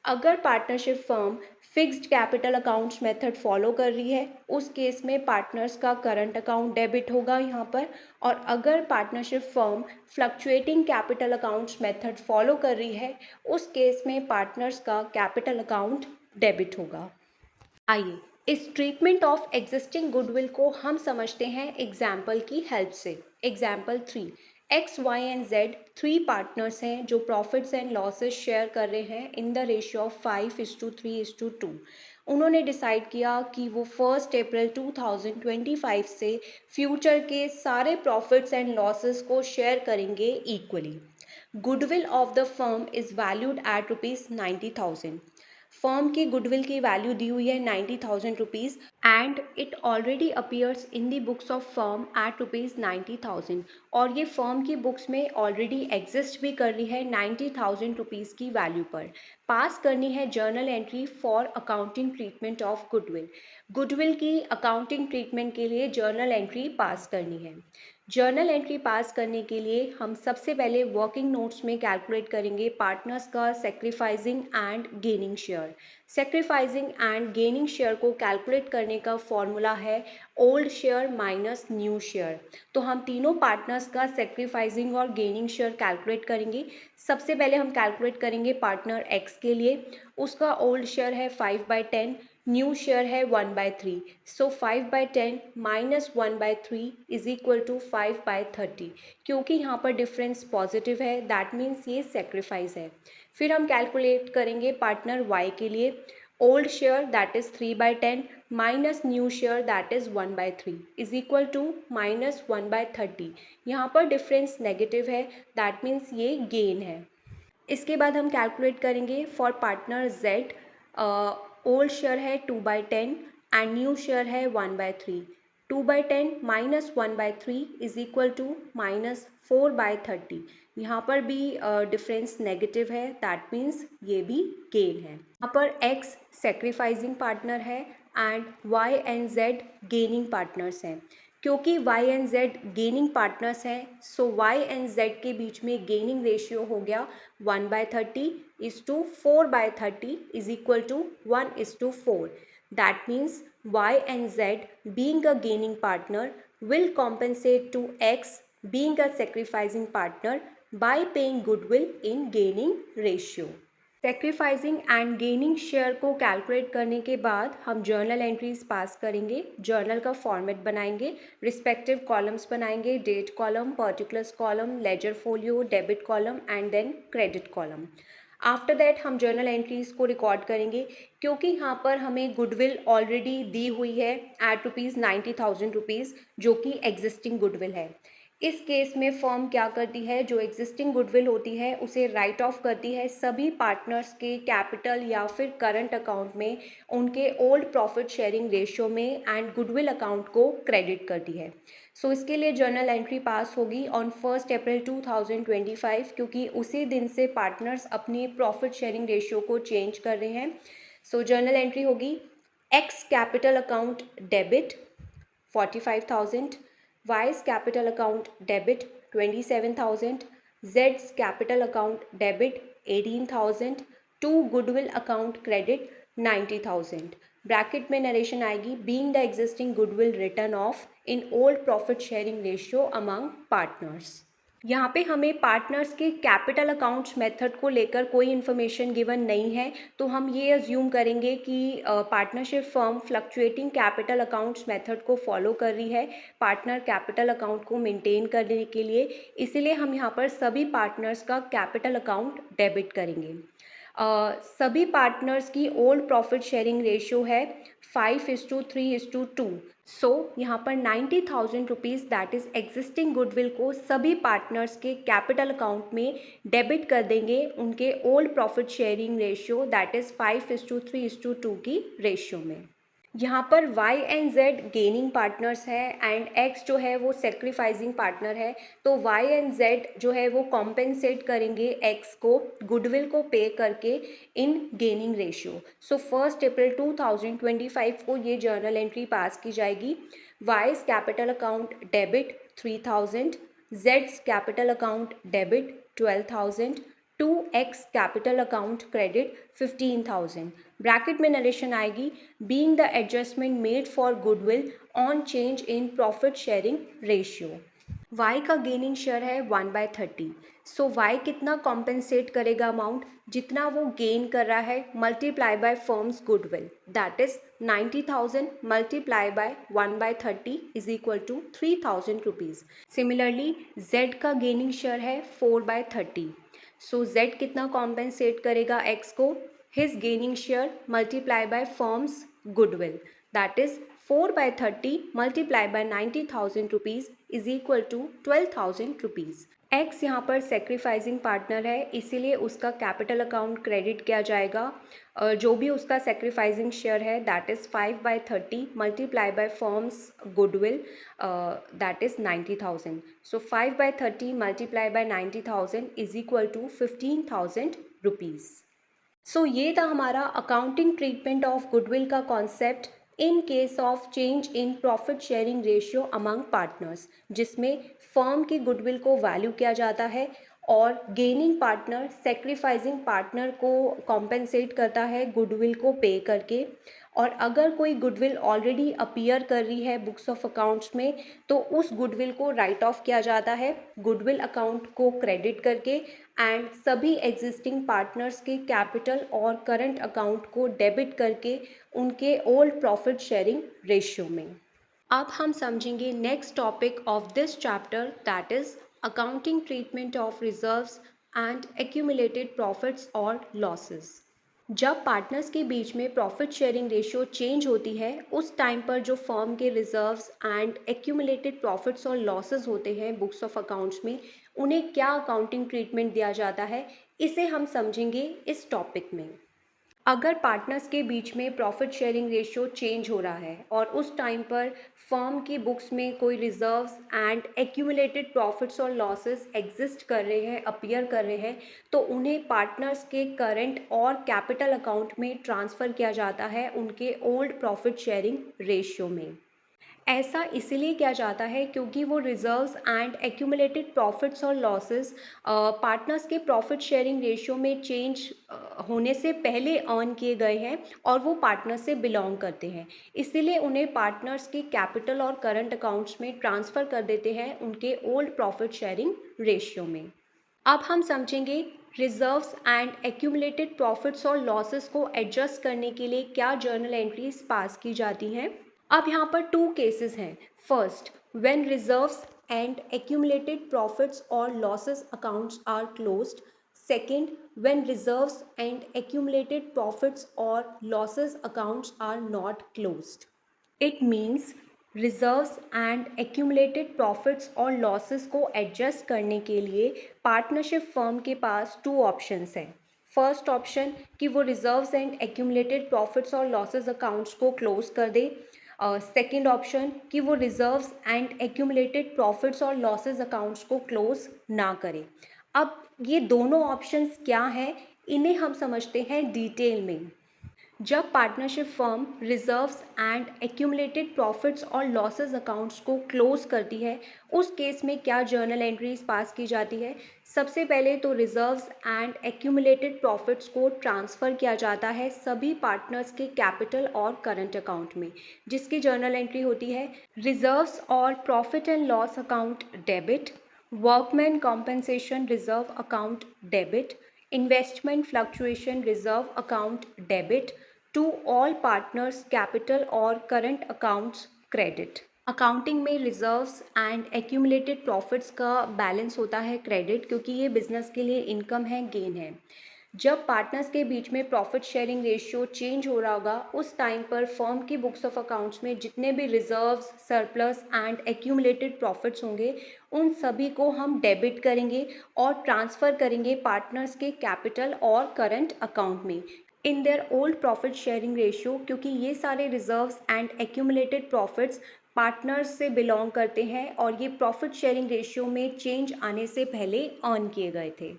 अगर partnership firm fixed capital accounts method follow कर रही है, उस केस में पार्टनर्स का करंट अकाउंट डेबिट होगा यहाँ पर। और अगर partnership firm fluctuating capital accounts method follow कर रही है, उस केस में पार्टनर्स का कैपिटल अकाउंट डेबिट होगा। आइए इस ट्रीटमेंट ऑफ एग्जिस्टिंग गुडविल को हम समझते हैं एग्जाम्पल की हेल्प से। Example 3, X Y and Z 3 partners हैं जो प्रॉफिट्स एंड लॉसेस शेयर कर रहे हैं इन द रेशियो ऑफ 5:3:2। उन्होंने डिसाइड किया कि वो 1 अप्रैल 2025 से फ्यूचर के सारे प्रॉफिट्स एंड लॉसेस को शेयर करेंगे equally. Goodwill of the firm is valued at ₹90,000। Firm की गुडविल की वैल्यू दी हुई है 90,000 rupees and it already appears in the books of firm at ₹90,000 और ये फर्म की बुक्स में ऑलरेडी एग्जिस्ट भी कर रही है 90,000 रुपीज़ की वैल्यू पर। पास करनी है journal entry for accounting treatment of goodwill. Goodwill की अकाउंटिंग ट्रीटमेंट के लिए जर्नल एंट्री पास करनी है। जर्नल एंट्री पास करने के लिए हम सबसे पहले वर्किंग नोट्स में कैलकुलेट करेंगे पार्टनर्स का sacrificing and gaining share. Sacrificing and gaining share को कैलकुलेट करने का फॉर्मूला है old share minus new share. तो हम तीनों पार्टनर्स का सेक्रीफाइसिंग और गेनिंग शेयर कैलकुलेट करेंगे। सबसे पहले हम कैलकुलेट करेंगे पार्टनर एक्स के लिए, उसका ओल्ड शेयर है 5/10, न्यू शेयर है 1/3। So 5/10 minus 1/3 is equal to 5/30। क्योंकि यहाँ पर डिफरेंस पॉजिटिव है, दैट मीन्स ये सेक्रीफाइस है। फिर हम कैलकुलेट करेंगे पार्टनर वाई के लिए, old share that is 3/10 minus new share that is 1/3 is equal to minus 1/30। यहाँ पर डिफरेंस नेगेटिव है, दैट मीन्स ये गेन है। इसके बाद हम कैलकुलेट करेंगे for partner Z, old share है 2/10 एंड न्यू शेयर है 1/3। 2/10 minus 1/3 is equal to minus 4/30। यहाँ पर भी डिफरेंस नेगेटिव है, दैट मीन्स ये भी गेन है। यहाँ पर एक्स सेक्रीफाइसिंग पार्टनर है and Y and Z gaining partners हैं। क्योंकि y and z gaining partners हैं, सो y एंड z के बीच में गेनिंग रेशियो हो गया 1/30 is to 4/30 is equal to 1:4। That means y and z being a gaining partner will compensate to x being a sacrificing partner by paying goodwill in gaining ratio। Sacrificing and gaining share को calculate करने के बाद हम journal entries पास करेंगे, journal का format बनाएंगे, respective columns बनाएंगे, date column, particulars column, ledger folio, debit column and then credit column. After that हम जर्नल एंट्रीज को रिकॉर्ड करेंगे। क्योंकि यहाँ पर हमें गुडविल ऑलरेडी दी हुई है एट ₹90,000 जो कि एग्जिस्टिंग गुडविल है। इस केस में फर्म क्या करती है, जो एग्जिस्टिंग गुडविल होती है उसे राइट ऑफ करती है सभी पार्टनर्स के कैपिटल या फिर करंट अकाउंट में उनके ओल्ड प्रॉफिट शेयरिंग रेशियो में एंड गुडविल अकाउंट को क्रेडिट करती है। सो इसके लिए जर्नल एंट्री पास होगी ऑन 1 अप्रैल 2025, क्योंकि उसी दिन से पार्टनर्स अपनी प्रॉफिट शेयरिंग रेशियो को चेंज कर रहे हैं। सो जर्नल एंट्री होगी x capital account debit 45,000, Y's capital account debit 27,000, Z's capital account debit 18,000, to goodwill account credit 90,000. Bracket में नरेशन आएगी being the existing goodwill written off in old profit sharing ratio among partners. यहाँ पे हमें partners के capital accounts method को लेकर कोई information given नहीं है, तो हम ये अज्यूम करेंगे कि partnership firm fluctuating capital accounts method को फॉलो कर रही है पार्टनर कैपिटल अकाउंट को मेंटेन करने के लिए, इसीलिए हम यहाँ पर सभी पार्टनर्स का कैपिटल अकाउंट डेबिट करेंगे। सभी पार्टनर्स की ओल्ड प्रॉफिट शेयरिंग रेशियो है 5:3:2। सो यहाँ पर 90,000 rupees that is existing goodwill को सभी पार्टनर्स के कैपिटल अकाउंट में डेबिट कर देंगे उनके old profit sharing ratio that is 5:3:2 की रेशियो में। यहाँ पर Y and Z gaining partners है एंड X जो है वो सेक्रीफाइसिंग पार्टनर है, तो Y एंड Z जो है वो कॉम्पेंसेट करेंगे X को गुडविल को पे करके इन गेनिंग रेशियो। सो 1 अप्रैल 2025 को ये जर्नल एंट्री पास की जाएगी। Y's capital account debit 3,000, Z's capital account debit 12,000, to X capital account credit 15,000। Bracket में नरेशन आएगी being the adjustment made for goodwill on change in profit sharing ratio. Y का gaining share है 1/30। So Y कितना compensate करेगा amount, जितना वो gain कर रहा है multiply by firm's goodwill that is 90,000 multiply by 1/30 is equal to 3,000 rupees. Similarly Z का गेनिंग शेयर है 4/30। सो Z कितना कॉम्पेंसेट करेगा X को, his gaining share multiply by firm's goodwill that is 4/30 multiply by 90,000 rupees is equal to 12,000 rupees. X यहाँ पर sacrificing partner है, इसीलिए उसका कैपिटल अकाउंट क्रेडिट किया जाएगा। जो भी उसका सेक्रीफाइसिंग शेयर है that is 5/30 multiply by firm's goodwill that is 90,000। So 5/30 multiply by 90,000 is equal to 15,000 rupees. So ये था हमारा अकाउंटिंग ट्रीटमेंट ऑफ गुडविल का concept in case of change in profit sharing ratio among partners, जिसमें firm की goodwill को value किया जाता है और गेनिंग पार्टनर सेक्रीफाइसिंग पार्टनर को कॉम्पेंसेट करता है गुडविल को पे करके। और अगर कोई गुडविल ऑलरेडी अपीयर कर रही है बुक्स ऑफ अकाउंट्स में, तो उस गुडविल को राइट ऑफ किया जाता है गुडविल अकाउंट को क्रेडिट करके एंड सभी एग्जिस्टिंग पार्टनर्स के कैपिटल और करंट अकाउंट को डेबिट करके उनके ओल्ड प्रॉफिट शेयरिंग रेशियो में। अब हम समझेंगे next topic of this chapter that is accounting treatment of reserves and accumulated profits और लॉसेस। जब पार्टनर्स के बीच में प्रॉफिट शेयरिंग रेशियो चेंज होती है उस टाइम पर जो फर्म के रिजर्व्स एंड एक्यूमुलेटेड प्रॉफिट्स और लॉसेस होते हैं बुक्स ऑफ अकाउंट्स में, उन्हें क्या अकाउंटिंग ट्रीटमेंट दिया जाता है, इसे हम समझेंगे इस टॉपिक में। अगर पार्टनर्स के बीच में प्रॉफिट शेयरिंग रेशियो चेंज हो रहा है और उस टाइम पर फर्म की बुक्स में कोई रिजर्व्स एंड एक्यूमुलेटेड प्रॉफिट्स और लॉसेस एग्जिस्ट कर रहे हैं, अपीयर कर रहे हैं, तो उन्हें पार्टनर्स के करंट और कैपिटल अकाउंट में ट्रांसफ़र किया जाता है उनके ओल्ड प्रॉफिट शेयरिंग रेशियो में। ऐसा इसलिए किया जाता है क्योंकि वो रिजर्व्स एंड एक्यूमुलेटेड प्रॉफिट्स और लॉसेस पार्टनर्स के प्रॉफिट शेयरिंग रेशियो में चेंज होने से पहले अर्न किए गए हैं और वो पार्टनर्स से बिलोंग करते हैं, इसीलिए उन्हें पार्टनर्स के कैपिटल और करंट अकाउंट्स में ट्रांसफ़र कर देते हैं उनके ओल्ड प्रॉफिट शेयरिंग रेशियो में। अब हम समझेंगे रिजर्व्स एंड एक्यूमुलेटेड प्रॉफिट्स और लॉसेस को एडजस्ट करने के लिए क्या जर्नल एंट्रीज पास की जाती हैं। अब यहाँ पर 2 केसेस हैं। First, when reserves and accumulated profits और losses accounts are closed. Second, when reserves and accumulated profits और losses accounts are not closed. It means reserves and accumulated profits और लॉसेस को एडजस्ट करने के लिए पार्टनरशिप फर्म के पास 2 options हैं। फर्स्ट ऑप्शन कि वो रिजर्व्स एंड एक्यूमुलेटेड प्रॉफिट्स और लॉसेस अकाउंट्स को क्लोज कर दे। सेकेंड ऑप्शन कि वो रिजर्व्स एंड एक्यूमुलेटेड प्रॉफिट्स और लॉसेस अकाउंट्स को क्लोज ना करे। अब ये दोनों ऑप्शंस क्या हैं, इन्हें हम समझते हैं डिटेल में। जब partnership firm reserves and accumulated profits और लॉसेस अकाउंट्स को क्लोज करती है, उस केस में क्या जर्नल एंट्रीज पास की जाती है? सबसे पहले तो रिजर्व्स एंड एक्यूमुलेटेड प्रॉफिट्स को ट्रांसफ़र किया जाता है सभी पार्टनर्स के कैपिटल और करंट अकाउंट में, जिसकी जर्नल एंट्री होती है रिजर्व्स और profit and loss account debit, workman compensation reserve account debit, investment fluctuation reserve account debit, to all partners capital और करंट अकाउंट्स क्रेडिट। अकाउंटिंग में रिजर्व्स एंड एक्यूमुलेटेड प्रॉफिट्स का balance होता है credit, क्योंकि ये बिजनेस के लिए इनकम है, गेन है। जब पार्टनर्स के बीच में प्रॉफिट शेयरिंग रेशियो चेंज हो रहा होगा, उस टाइम पर फर्म की बुक्स ऑफ अकाउंट्स में जितने भी reserves, surplus and accumulated profits होंगे, उन सभी को हम डेबिट करेंगे और ट्रांसफ़र करेंगे पार्टनर्स के कैपिटल और करंट अकाउंट में in their old profit sharing ratio, क्योंकि ये सारे reserves and accumulated profits partners से बिलोंग करते हैं और ये प्रॉफिट शेयरिंग रेशियो में चेंज आने से पहले अर्न किए गए थे।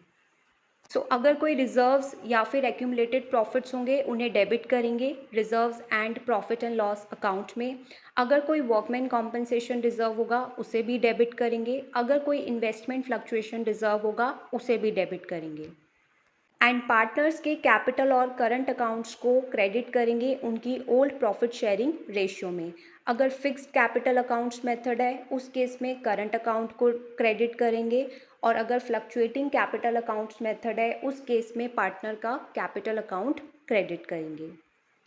अगर कोई रिजर्व्स या फिर एक्यूमुलेटेड प्रॉफिट्स होंगे, उन्हें डेबिट करेंगे reserves and profit and loss account में। अगर कोई वर्कमैन कॉम्पनसेशन रिजर्व होगा, उसे भी डेबिट करेंगे। अगर कोई इन्वेस्टमेंट फ्लक्चुएशन रिजर्व होगा, उसे भी डेबिट करेंगे। एंड पार्टनर्स के कैपिटल और करंट अकाउंट्स को क्रेडिट करेंगे उनकी ओल्ड प्रॉफिट शेयरिंग रेशियो में। अगर फिक्स्ड कैपिटल अकाउंट्स मेथड है, उस केस में करंट अकाउंट को क्रेडिट करेंगे, और अगर फ्लक्चुएटिंग कैपिटल अकाउंट्स मेथड है, उस केस में पार्टनर का कैपिटल अकाउंट क्रेडिट करेंगे।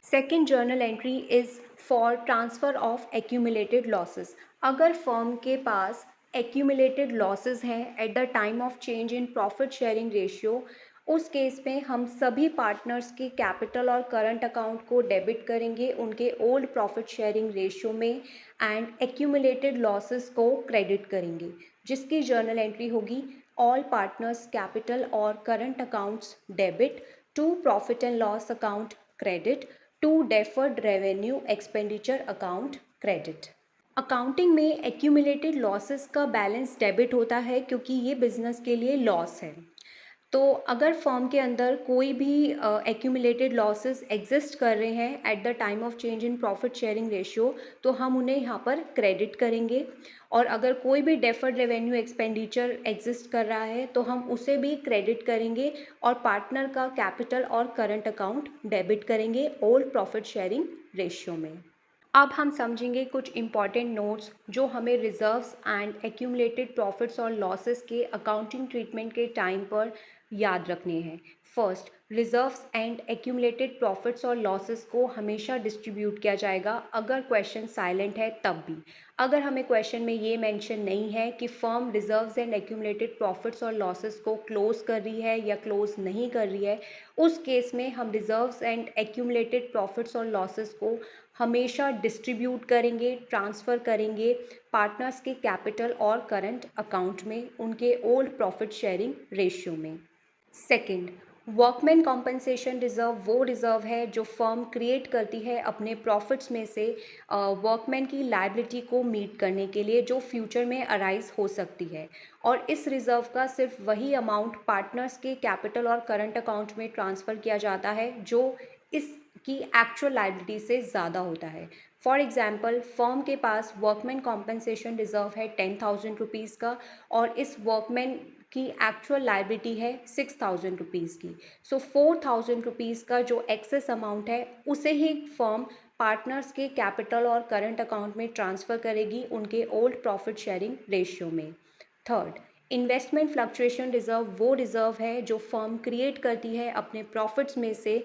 Second journal entry is for transfer of accumulated losses. अगर फर्म के पास एक्यूमुलेटेड लॉसेस हैं at the time of change in profit sharing ratio, उस केस में हम सभी पार्टनर्स के कैपिटल और करंट अकाउंट को डेबिट करेंगे उनके ओल्ड प्रॉफिट शेयरिंग रेशियो में, एंड एक्यूमुलेटेड लॉसेस को क्रेडिट करेंगे, जिसकी जर्नल एंट्री होगी ऑल पार्टनर्स कैपिटल और current accounts debit, to profit and loss account credit, to deferred revenue expenditure account credit. Accounting में एक्यूमुलेटेड लॉसेस का balance debit होता है, क्योंकि ये बिजनेस के लिए लॉस है। तो अगर फर्म के अंदर कोई भी एक्यूमुलेटेड लॉसेस एग्जिस्ट कर रहे हैं at the time of change in profit sharing ratio, तो हम उन्हें यहाँ पर क्रेडिट करेंगे। और अगर कोई भी डेफर्ड रेवेन्यू एक्सपेंडिचर एग्जिस्ट कर रहा है, तो हम उसे भी क्रेडिट करेंगे और पार्टनर का कैपिटल और करंट अकाउंट डेबिट करेंगे ओल्ड प्रॉफिट शेयरिंग रेशियो में। अब हम समझेंगे कुछ इम्पॉर्टेंट नोट्स जो हमें रिजर्व्स एंड एक्यूमुलेटेड प्रॉफिट्स और लॉसेस के अकाउंटिंग ट्रीटमेंट के टाइम पर याद रखने हैं। First, reserves and accumulated profits और लॉसेस को हमेशा डिस्ट्रीब्यूट किया जाएगा अगर क्वेश्चन साइलेंट है तब भी। अगर हमें क्वेश्चन में ये मेंशन नहीं है कि firm reserves and accumulated profits और लॉसेस को क्लोज कर रही है या क्लोज नहीं कर रही है, उस केस में हम रिजर्व्स एंड एक्यूमुलेटेड प्रॉफिट्स और लॉसेस को हमेशा डिस्ट्रीब्यूट करेंगे, ट्रांसफ़र करेंगे पार्टनर्स के कैपिटल और करंट अकाउंट में उनके ओल्ड प्रॉफिट शेयरिंग रेशियो में। सेकंड, वर्कमैन कॉम्पनसेशन रिजर्व वो रिज़र्व है जो फर्म क्रिएट करती है अपने प्रॉफिट्स में से वर्कमैन की लायबिलिटी को मीट करने के लिए, जो फ्यूचर में अराइज हो सकती है। और इस रिज़र्व का सिर्फ वही अमाउंट पार्टनर्स के कैपिटल और करंट अकाउंट में ट्रांसफ़र किया जाता है जो इसकी एक्चुअल लायबिलिटी से ज़्यादा होता है। फॉर एग्ज़ाम्पल, फर्म के पास वर्कमैन कॉम्पनसेशन रिजर्व है 10,000 रुपीज़ का, और इस वर्कमैन की एक्चुअल लायबिलिटी है 6,000 रुपीज़ की। 4,000 रुपीज़ का जो एक्सेस अमाउंट है, उसे ही फर्म पार्टनर्स के कैपिटल और करंट अकाउंट में ट्रांसफ़र करेगी उनके ओल्ड प्रॉफिट शेयरिंग रेशियो में। थर्ड, इन्वेस्टमेंट फ्लक्चुएशन रिजर्व वो रिज़र्व है जो फर्म क्रिएट करती है अपने प्रॉफिट्स में से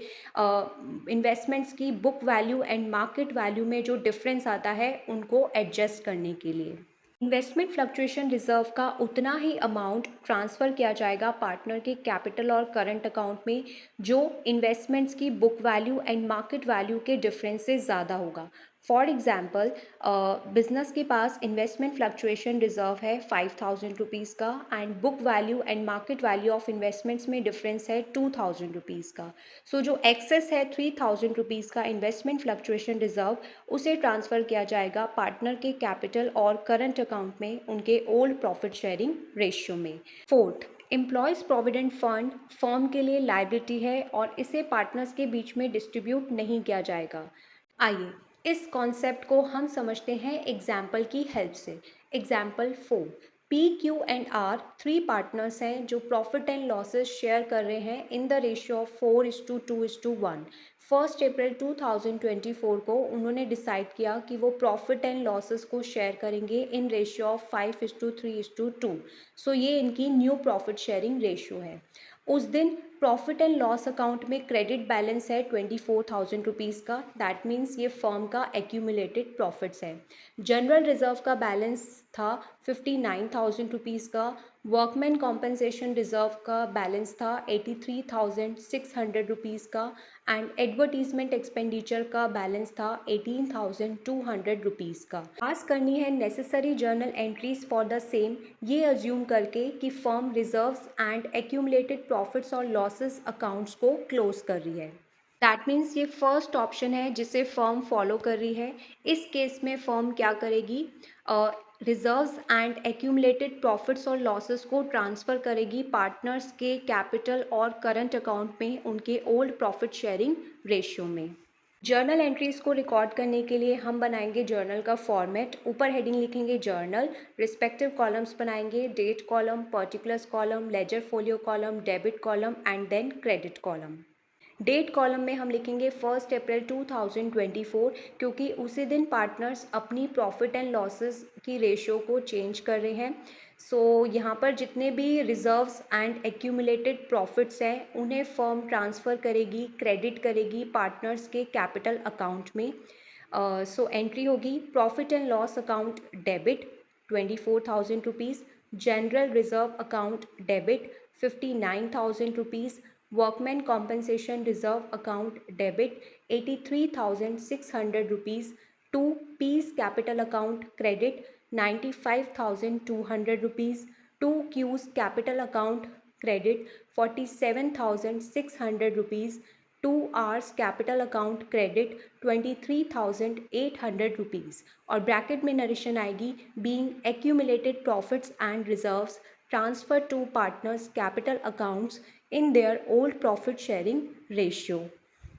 इन्वेस्टमेंट्स की book value and market value में जो डिफरेंस आता है उनको एडजस्ट करने के लिए। इन्वेस्टमेंट फ्लक्चुएशन रिजर्व का उतना ही अमाउंट ट्रांसफ़र किया जाएगा पार्टनर के कैपिटल और करंट अकाउंट में जो इन्वेस्टमेंट्स की book value and market value के डिफरेंस से ज़्यादा होगा। फॉर एग्ज़ाम्पल, बिजनेस के पास इन्वेस्टमेंट फ्लक्चुएशन रिजर्व है 5,000 रुपीज़ का, and book value and market value of investments में डिफरेंस है 2,000 रुपीज़ का। जो एक्सेस है 3,000 रुपीज़ का इन्वेस्टमेंट फ्लक्चुएशन रिजर्व, उसे ट्रांसफ़र किया जाएगा पार्टनर के कैपिटल और करंट अकाउंट में उनके ओल्ड प्रॉफिट शेयरिंग रेशियो में। Fourth, employees provident fund firm के लिए लायबिलिटी है और इसे पार्टनर्स के बीच में डिस्ट्रीब्यूट नहीं किया जाएगा। आइए इस कॉन्सेप्ट को हम समझते हैं एग्जाम्पल की हेल्प से। Example 4, P Q and R 3 partners हैं जो प्रॉफिट एंड लॉसेस शेयर कर रहे हैं in the ratio of 4:2:1। 1 April 2024 को उन्होंने डिसाइड किया कि वो प्रॉफिट एंड लॉसेस को शेयर करेंगे इन रेशियो ऑफ 5:3:2। सो ये इनकी न्यू प्रॉफिट शेयरिंग रेशियो है। उस दिन प्रॉफिट एंड लॉस अकाउंट में क्रेडिट बैलेंस है 24,000 रुपीज़ का। दैट मीन्स ये फर्म का एक्यूमुलेटेड प्रॉफिट्स है। जनरल रिजर्व का बैलेंस था 59,000 रुपीज़ का। वर्कमैन कॉम्पनसेशन रिजर्व का बैलेंस था 83,600 रुपीज़ का। एंड एडवर्टीजमेंट एक्सपेंडिचर का बैलेंस था 18,200 रुपीज़ का। पास करनी है necessary journal entries for the same, ये अज्यूम करके कि firm reserves and accumulated profits और लॉसेस अकाउंट्स को क्लोज कर रही है। दैट मीन्स ये फर्स्ट ऑप्शन है जिसे फर्म फॉलो कर रही है। इस केस में फर्म क्या करेगी, रिजर्व्स एंड एक्यूमुलेटेड प्रॉफिट्स और लॉसेस को ट्रांसफ़र करेगी पार्टनर्स के कैपिटल और करंट अकाउंट में उनके ओल्ड प्रॉफिट शेयरिंग रेशियो में। जर्नल एंट्रीज़ को रिकॉर्ड करने के लिए हम बनाएंगे जर्नल का फॉर्मेट। ऊपर हेडिंग लिखेंगे जर्नल, रिस्पेक्टिव कॉलम्स बनाएंगे, date column, particulars column, ledger folio column, debit column and then credit column. Date column में हम लिखेंगे 1 अप्रैल 2024 क्योंकि उसी दिन पार्टनर्स अपनी प्रॉफिट एंड लॉसेस की रेशियो को चेंज कर रहे हैं। सो यहाँ पर जितने भी रिजर्व्स एंड एक्यूमुलेटेड प्रॉफिट्स हैं उन्हें फर्म ट्रांसफ़र करेगी, क्रेडिट करेगी पार्टनर्स के कैपिटल अकाउंट में। सो एंट्री होगी profit and loss account debit 24,000 rupees, general reserve account debit 59,000 rupees, workman compensation reserve account debit 83,600 rupees, to P's capital account credit 95,200 rupees, to Q's capital account credit 47,600 rupees, to R's capital account credit 23,800 rupees. और bracket में narration आएगी being accumulated profits and reserves transfer to partners capital accounts in their old profit sharing ratio.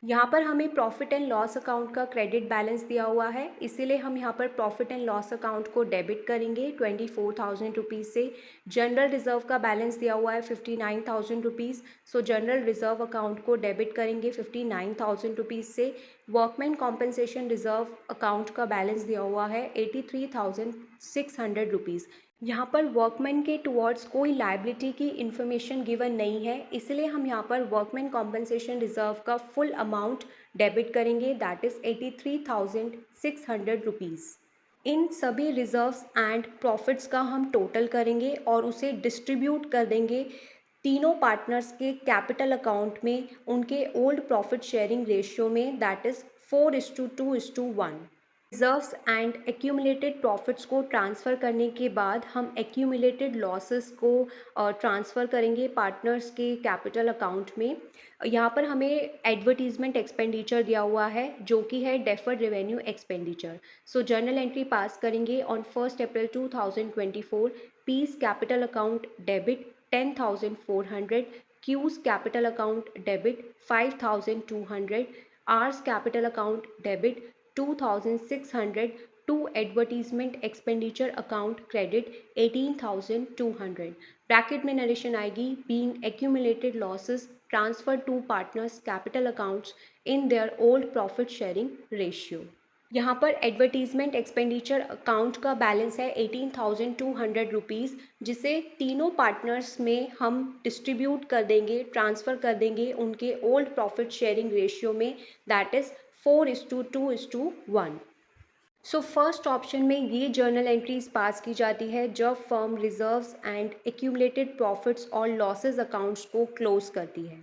यहाँ पर हमें profit and loss account का credit balance दिया हुआ है, इसीलिए हम यहाँ पर प्रॉफिट एंड लॉस अकाउंट को डेबिट करेंगे 24,000 रुपीज़ से। जनरल रिजर्व का बैलेंस दिया हुआ है 59,000 रुपीज़, सो जनरल रिजर्व अकाउंट को डेबिट करेंगे 59,000 रुपीज़ से। वर्कमैन कॉम्पनसेशन रिजर्व अकाउंट का बैलेंस दिया हुआ है 83,600 रुपीज़। यहाँ पर वर्कमैन के टुवर्ड्स कोई लायबिलिटी की इन्फॉर्मेशन गिवन नहीं है, इसलिए हम यहाँ पर वर्कमैन कॉम्पनसेशन रिजर्व का फुल अमाउंट डेबिट करेंगे, दैट इज़ 83,600 रुपीज़। इन सभी रिजर्व्स एंड प्रॉफिट्स का हम टोटल करेंगे और उसे डिस्ट्रीब्यूट कर देंगे तीनों पार्टनर्स के कैपिटल अकाउंट में उनके ओल्ड प्रॉफिट शेयरिंग रेशियो में, that is 4:2:1। Reserves and accumulated profits को ट्रांसफ़र करने के बाद हम एक्यूमुलेटेड लॉसेस को ट्रांसफ़र करेंगे पार्टनर्स के कैपिटल अकाउंट में। यहाँ पर हमें एडवर्टीजमेंट एक्सपेंडिचर दिया हुआ है जो कि है deferred revenue expenditure. So journal entry pass करेंगे on 1 April 2024, P's capital account debit 10,400, Q's capital account debit 5,200, R's capital account debit 2,600, to advertisement expenditure account credit 18,200। Bracket में नरेशन आएगी being accumulated losses transfer to partners capital accounts in their old profit sharing ratio. यहाँ पर advertisement expenditure account का balance है 18,200 rupees, जिसे तीनों partners में हम डिस्ट्रीब्यूट कर देंगे, ट्रांसफ़र कर देंगे उनके ओल्ड प्रॉफिट शेयरिंग रेशियो में, that is 4:2:1। So first option में ये जर्नल एंट्रीज पास की जाती है जब firm reserves and accumulated profits और लॉसेस अकाउंट्स को क्लोज करती है।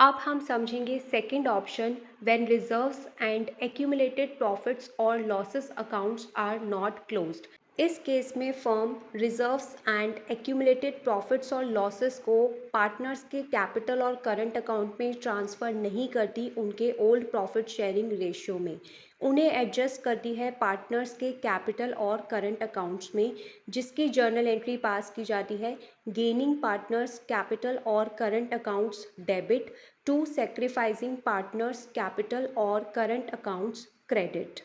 अब हम समझेंगे second option, when reserves and accumulated profits और losses accounts are not closed. इस केस में firm reserves and accumulated profits और लॉसेस को पार्टनर्स के कैपिटल और करंट अकाउंट में ट्रांसफ़र नहीं करती उनके ओल्ड प्रॉफिट शेयरिंग रेशियो में। उन्हें एडजस्ट करती है पार्टनर्स के कैपिटल और करंट अकाउंट्स में, जिसकी जर्नल एंट्री पास की जाती है गेनिंग पार्टनर्स कैपिटल और current accounts debit to sacrificing partners capital और करंट अकाउंट्स क्रेडिट।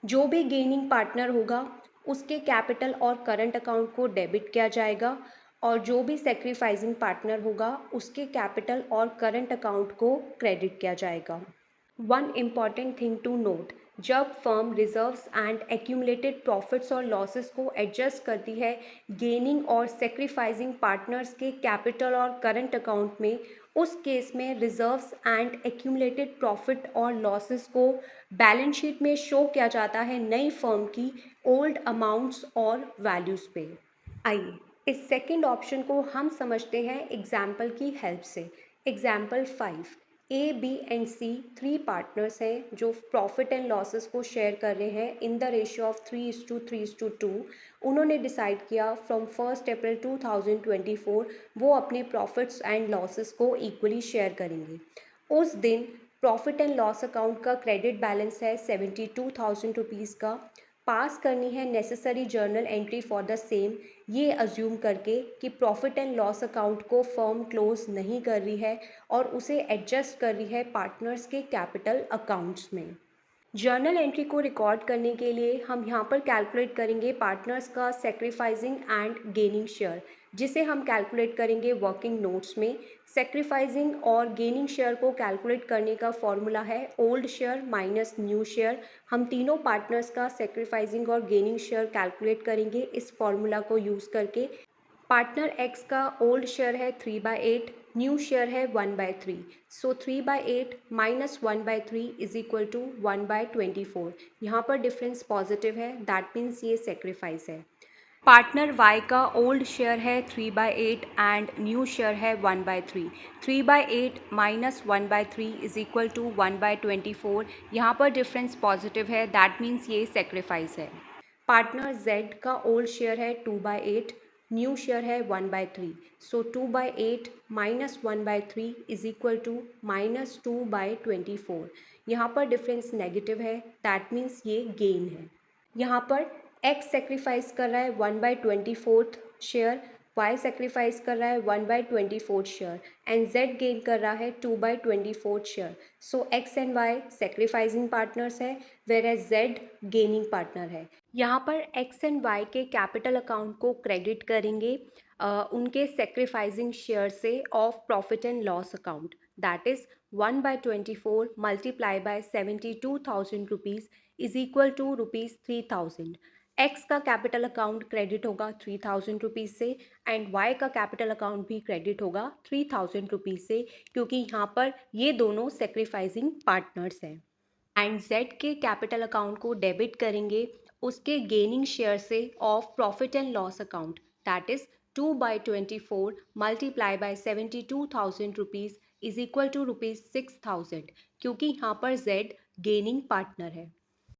जो भी गेनिंग पार्टनर होगा उसके कैपिटल और करंट अकाउंट को डेबिट किया जाएगा, और जो भी सेक्रीफाइसिंग पार्टनर होगा उसके कैपिटल और करंट अकाउंट को क्रेडिट किया जाएगा। One important thing to note, जब firm reserves and accumulated profits और लॉसेस को एडजस्ट करती है गेनिंग और सेक्रीफाइसिंग पार्टनर्स के कैपिटल और करंट अकाउंट में, उस केस में रिजर्व्स एंड एक्यूमुलेटेड प्रॉफिट और लॉसेस को बैलेंस शीट में शो किया जाता है नई फर्म की ओल्ड अमाउंट्स और वैल्यूज़ पे। आइए इस सेकंड ऑप्शन को हम समझते हैं एग्जाम्पल की हेल्प से। Example 5, A B and C three partners हैं जो प्रॉफिट एंड लॉसेस को शेयर कर रहे हैं इन द रेशियो ऑफ 3:3:2। उन्होंने डिसाइड किया फ्रॉम 1 अप्रैल 2024 वो अपने प्रॉफिट्स एंड लॉसेस को इक्वली शेयर करेंगे। उस दिन प्रॉफिट एंड लॉस अकाउंट का क्रेडिट बैलेंस है 72,000 रुपीज़ का। पास करनी है necessary journal entry for the same, ये अज्यूम करके कि प्रॉफिट एंड लॉस अकाउंट को फर्म क्लोज नहीं कर रही है और उसे एडजस्ट कर रही है पार्टनर्स के कैपिटल अकाउंट्स में। जर्नल एंट्री को रिकॉर्ड करने के लिए हम यहाँ पर कैलकुलेट करेंगे पार्टनर्स का सेक्रीफाइसिंग एंड गेनिंग शेयर, जिसे हम कैलकुलेट करेंगे वर्किंग नोट्स में। सेक्रीफाइसिंग और गेनिंग शेयर को कैलकुलेट करने का फॉर्मूला है old share minus new share. हम तीनों पार्टनर्स का सेक्रीफाइसिंग और गेनिंग शेयर कैलकुलेट करेंगे इस फॉर्मूला को यूज़ करके। पार्टनर एक्स का ओल्ड शेयर है 3/8, न्यू शेयर है 1/3। सो 3/8 माइनस 1/3 इज इक्वल टू 1/24। यहाँ पर डिफरेंस पॉजिटिव है, दैट मीन्स ये सेक्रीफाइस है। पार्टनर वाई का ओल्ड शेयर है 3/8 एंड न्यू शेयर है 1/3। 3/8 माइनस 1/3 इज इक्वल टू 1/24। यहाँ पर डिफरेंस पॉजिटिव है, दैट मीन्स ये सेक्रीफाइस है। पार्टनर जेड का ओल्ड शेयर है 2/8, न्यू शेयर है 1/3। सो 2/8 माइनस 1/3 इज इक्वल टू -2/24। यहाँ पर डिफरेंस नेगेटिव है, दैट मीन्स ये गेन है। यहाँ पर एक्स सेक्रीफाइस कर रहा है 1/24 शेयर, वाई सेक्रीफाइस कर रहा है 1/24 शेयर एंड जेड गेन कर रहा है 2/24 share. So X and Y sacrificing partners है whereas Z gaining partner है। यहाँ पर एक्स एंड वाई के कैपिटल अकाउंट को क्रेडिट करेंगे उनके सेक्रीफाइसिंग शेयर से of profit and loss account, that is 1/24 multiply by 72,000 rupees is equal to ₹3,000। X का कैपिटल अकाउंट क्रेडिट होगा 3,000 रुपीज़ से एंड वाई का कैपिटल अकाउंट भी क्रेडिट होगा 3,000 रुपीज़ से, क्योंकि यहाँ पर ये दोनों सेक्रीफाइसिंग पार्टनर्स हैं। एंड जेड के कैपिटल अकाउंट को डेबिट करेंगे उसके गेनिंग शेयर से of profit and loss account, that is 2/24 multiply by 72,000 rupees is equal to ₹6,000, क्योंकि यहाँ पर जेड गेनिंग पार्टनर है।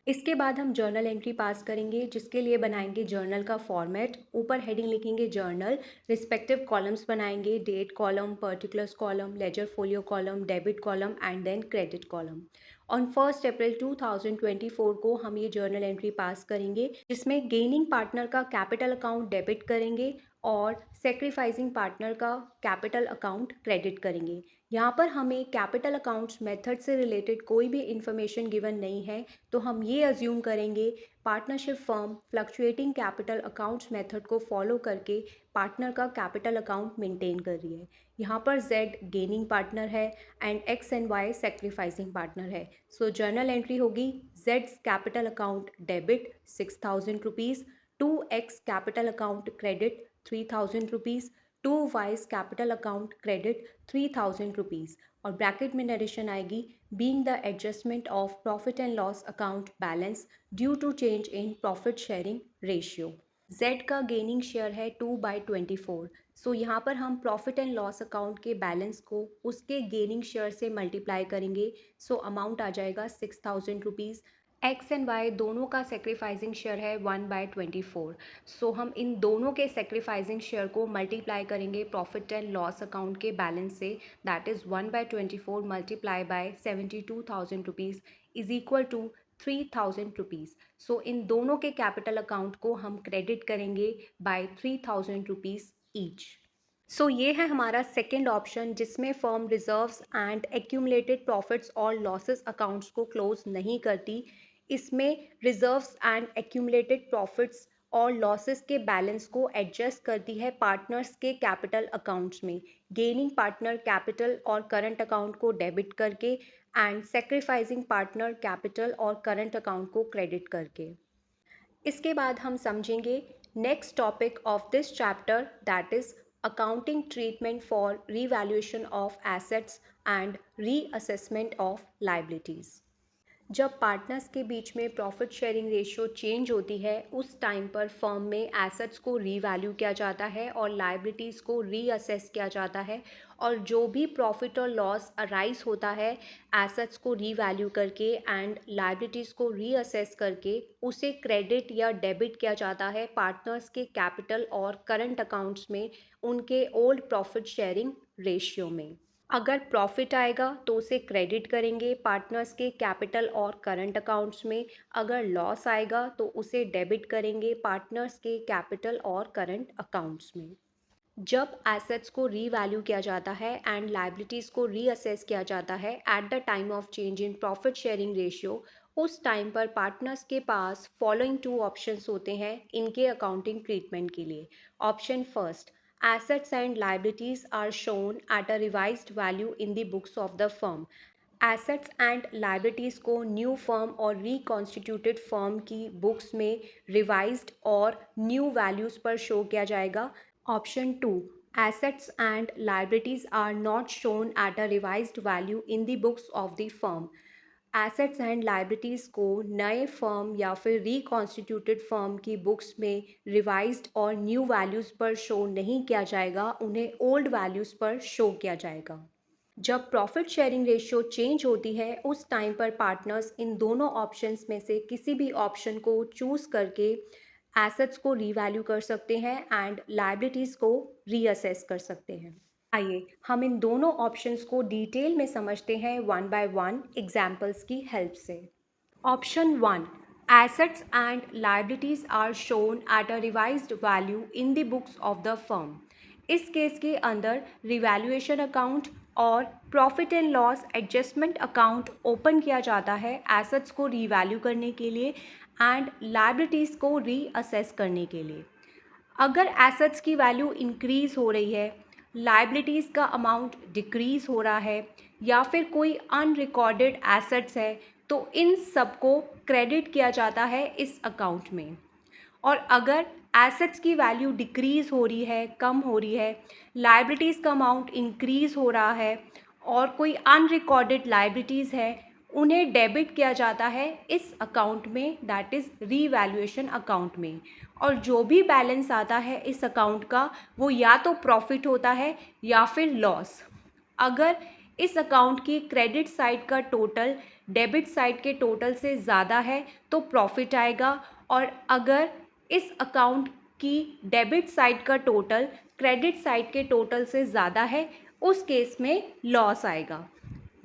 इसके बाद हम जर्नल एंट्री पास करेंगे, जिसके लिए बनाएंगे जर्नल का फॉर्मेट। ऊपर हेडिंग लिखेंगे जर्नल, रिस्पेक्टिव कॉलम्स बनाएंगे date column, particulars column, ledger folio column, debit column and then credit column. On 1 April 2024 को हम ये जर्नल एंट्री पास करेंगे, जिसमें गेनिंग पार्टनर का कैपिटल अकाउंट डेबिट करेंगे और सेक्रीफाइसिंग पार्टनर का कैपिटल अकाउंट क्रेडिट करेंगे। यहाँ पर हमें कैपिटल अकाउंट्स मेथड से रिलेटेड कोई भी इन्फॉर्मेशन गिवन नहीं है, तो हम ये अज्यूम करेंगे partnership firm fluctuating capital accounts method को फॉलो करके पार्टनर का कैपिटल अकाउंट मेंटेन कर रही है। यहाँ पर जेड गेनिंग पार्टनर है and X and Y sacrificing partner है। सो जर्नल एंट्री होगी जेड्स capital account debit 6,000 rupees, to X capital account credit 3,000 rupees, to Y's capital account credit 3,000 rupees, और ब्रैकेट में नरेशन आएगी being the adjustment of profit and loss account balance due to change in profit sharing ratio. Z का gaining share है 2/24। So यहाँ पर हम profit and loss account के balance को उसके गेनिंग शेयर से मल्टीप्लाई करेंगे। सो अमाउंट आ जाएगा 6,000 रुपीज़। एक्स एंड वाई दोनों का सेक्रीफाइसिंग शेयर है 1/24। सो हम इन दोनों के सेक्रीफाइसिंग शेयर को मल्टीप्लाई करेंगे प्रॉफिट एंड लॉस अकाउंट के बैलेंस से, that is 1/24 multiply by 72,000 rupees is equal to 3,000 rupees. So इन दोनों के कैपिटल अकाउंट को हम क्रेडिट करेंगे बाय 3,000 रुपीज़ ईच। सो ये है हमारा सेकेंड ऑप्शन, जिसमें firm reserves and accumulated profits और लॉसेस अकाउंट्स को क्लोज नहीं करती। इसमें रिजर्व्स एंड एक्यूमुलेटेड प्रॉफिट्स और लॉसेस के बैलेंस को एडजस्ट करती है पार्टनर्स के कैपिटल अकाउंट्स में, गेनिंग पार्टनर कैपिटल और करंट अकाउंट को डेबिट करके एंड सेक्रीफाइसिंग पार्टनर कैपिटल और करंट अकाउंट को क्रेडिट करके। इसके बाद हम समझेंगे next topic of this chapter, that is accounting treatment for revaluation of assets and reassessment of liabilities. जब पार्टनर्स के बीच में प्रॉफिट शेयरिंग रेशियो चेंज होती है, उस टाइम पर फर्म में एसेट्स को रीवैल्यू किया जाता है और लाइबिलिटीज़ को रीअसेस किया जाता है, और जो भी प्रॉफिट और लॉस अराइज होता है एसेट्स को रीवैल्यू करके एंड लाइबिलिटीज़ को रीअसेस करके, उसे क्रेडिट या डेबिट किया जाता है पार्टनर्स के कैपिटल और करंट अकाउंट्स में उनके ओल्ड प्रॉफिट शेयरिंग रेशियो में। अगर प्रॉफिट आएगा तो उसे क्रेडिट करेंगे पार्टनर्स के कैपिटल और करंट अकाउंट्स में, अगर लॉस आएगा तो उसे डेबिट करेंगे पार्टनर्स के कैपिटल और करंट अकाउंट्स में। जब एसेट्स को रीवैल्यू किया जाता है एंड लाइबिलिटीज़ को रीअसेस किया जाता है at the time of change in profit sharing ratio, उस टाइम पर पार्टनर्स के पास फॉलोइंग टू ऑप्शंस होते हैं इनके अकाउंटिंग ट्रीटमेंट के लिए। Option first, assets and liabilities are shown at a revised value in the books of the firm। Assets and liabilities को new firm और रिकॉन्स्टिट्यूटेड फर्म की बुक्स में रिवाइज्ड और न्यू वैल्यूज़ पर शो किया जाएगा। Option two, assets and liabilities are not shown at a revised value in the books of the firm. Assets and liabilities को नए फर्म या फिर रिकॉन्स्टिट्यूटेड फर्म की बुक्स में रिवाइज्ड और न्यू वैल्यूज़ पर शो नहीं किया जाएगा, उन्हें ओल्ड वैल्यूज़ पर शो किया जाएगा। जब प्रॉफिट शेयरिंग रेशियो चेंज होती है, उस टाइम पर पार्टनर्स इन दोनों ऑप्शंस में से किसी भी ऑप्शन को चूज़ करके एसेट्स को रीवैल्यू कर सकते हैं एंड लाइबिलिटीज़ को रीअसेस कर सकते हैं। आइए हम इन दोनों ऑप्शंस को डिटेल में समझते हैं वन बाय वन एग्जाम्पल्स की हेल्प से। Option one, assets and liabilities are shown at a revised value in the books of the firm. इस केस के अंदर रिवैल्यूएशन अकाउंट और profit and loss adjustment account open किया जाता है assets को रीवैल्यू करने के लिए एंड लाइबिलिटीज़ को रीअसेस करने के लिए। अगर एसेट्स की वैल्यू इंक्रीज़ हो रही है, लाइबिलिटीज़ का अमाउंट डिक्रीज़ हो रहा है, या फिर कोई अनरिकॉर्डेड एसेट्स है, तो इन सब को क्रेडिट किया जाता है इस अकाउंट में। और अगर एसेट्स की वैल्यू डिक्रीज़ हो रही है, कम हो रही है, लाइबिलिटीज़ का अमाउंट इंक्रीज़ हो रहा है और कोई अनरिकॉर्डेड लाइबिलिटीज़ है, उन्हें डेबिट किया जाता है इस अकाउंट में, दैट इज़ रीवैल्यूएशन अकाउंट में। और जो भी बैलेंस आता है इस अकाउंट का, वो या तो प्रॉफिट होता है या फिर लॉस। अगर इस अकाउंट की क्रेडिट साइड का टोटल डेबिट साइड के टोटल से ज़्यादा है तो प्रॉफिट आएगा, और अगर इस अकाउंट की डेबिट साइड का टोटल क्रेडिट साइड के टोटल से ज़्यादा है, उस केस में लॉस आएगा।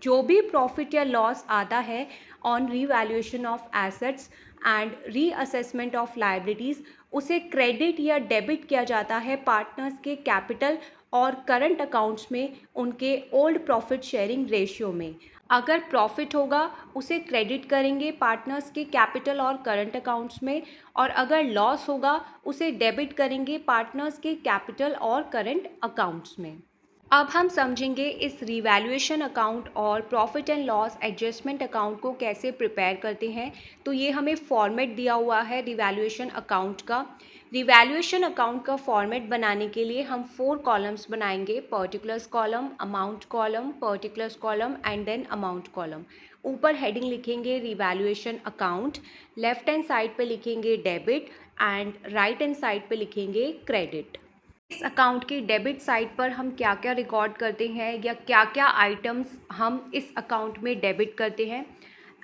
जो भी प्रॉफिट या लॉस आता है on revaluation of assets and reassessment of liabilities, उसे क्रेडिट या डेबिट किया जाता है पार्टनर्स के कैपिटल और करंट अकाउंट्स में उनके ओल्ड प्रॉफिट शेयरिंग रेशियो में। अगर प्रॉफिट होगा उसे क्रेडिट करेंगे पार्टनर्स के कैपिटल और करंट अकाउंट्स में, और अगर लॉस होगा उसे डेबिट करेंगे पार्टनर्स के कैपिटल और करंट अकाउंट्स में। अब हम समझेंगे इस रिवैल्यूएशन अकाउंट और profit and loss adjustment account को कैसे प्रिपेयर करते हैं। तो ये हमें फॉर्मेट दिया हुआ है रिवैल्यूएशन अकाउंट का। रिवैल्यूएशन अकाउंट का फॉर्मेट बनाने के लिए हम 4 कॉलम्स बनाएंगे, particulars column, amount column, particulars column and then amount column. ऊपर हेडिंग लिखेंगे revaluation account, left hand side पे लिखेंगे debit and right hand side पे लिखेंगे क्रेडिट। इस अकाउंट की डेबिट साइड पर हम क्या क्या रिकॉर्ड करते हैं या क्या क्या आइटम्स हम इस अकाउंट में डेबिट करते हैं।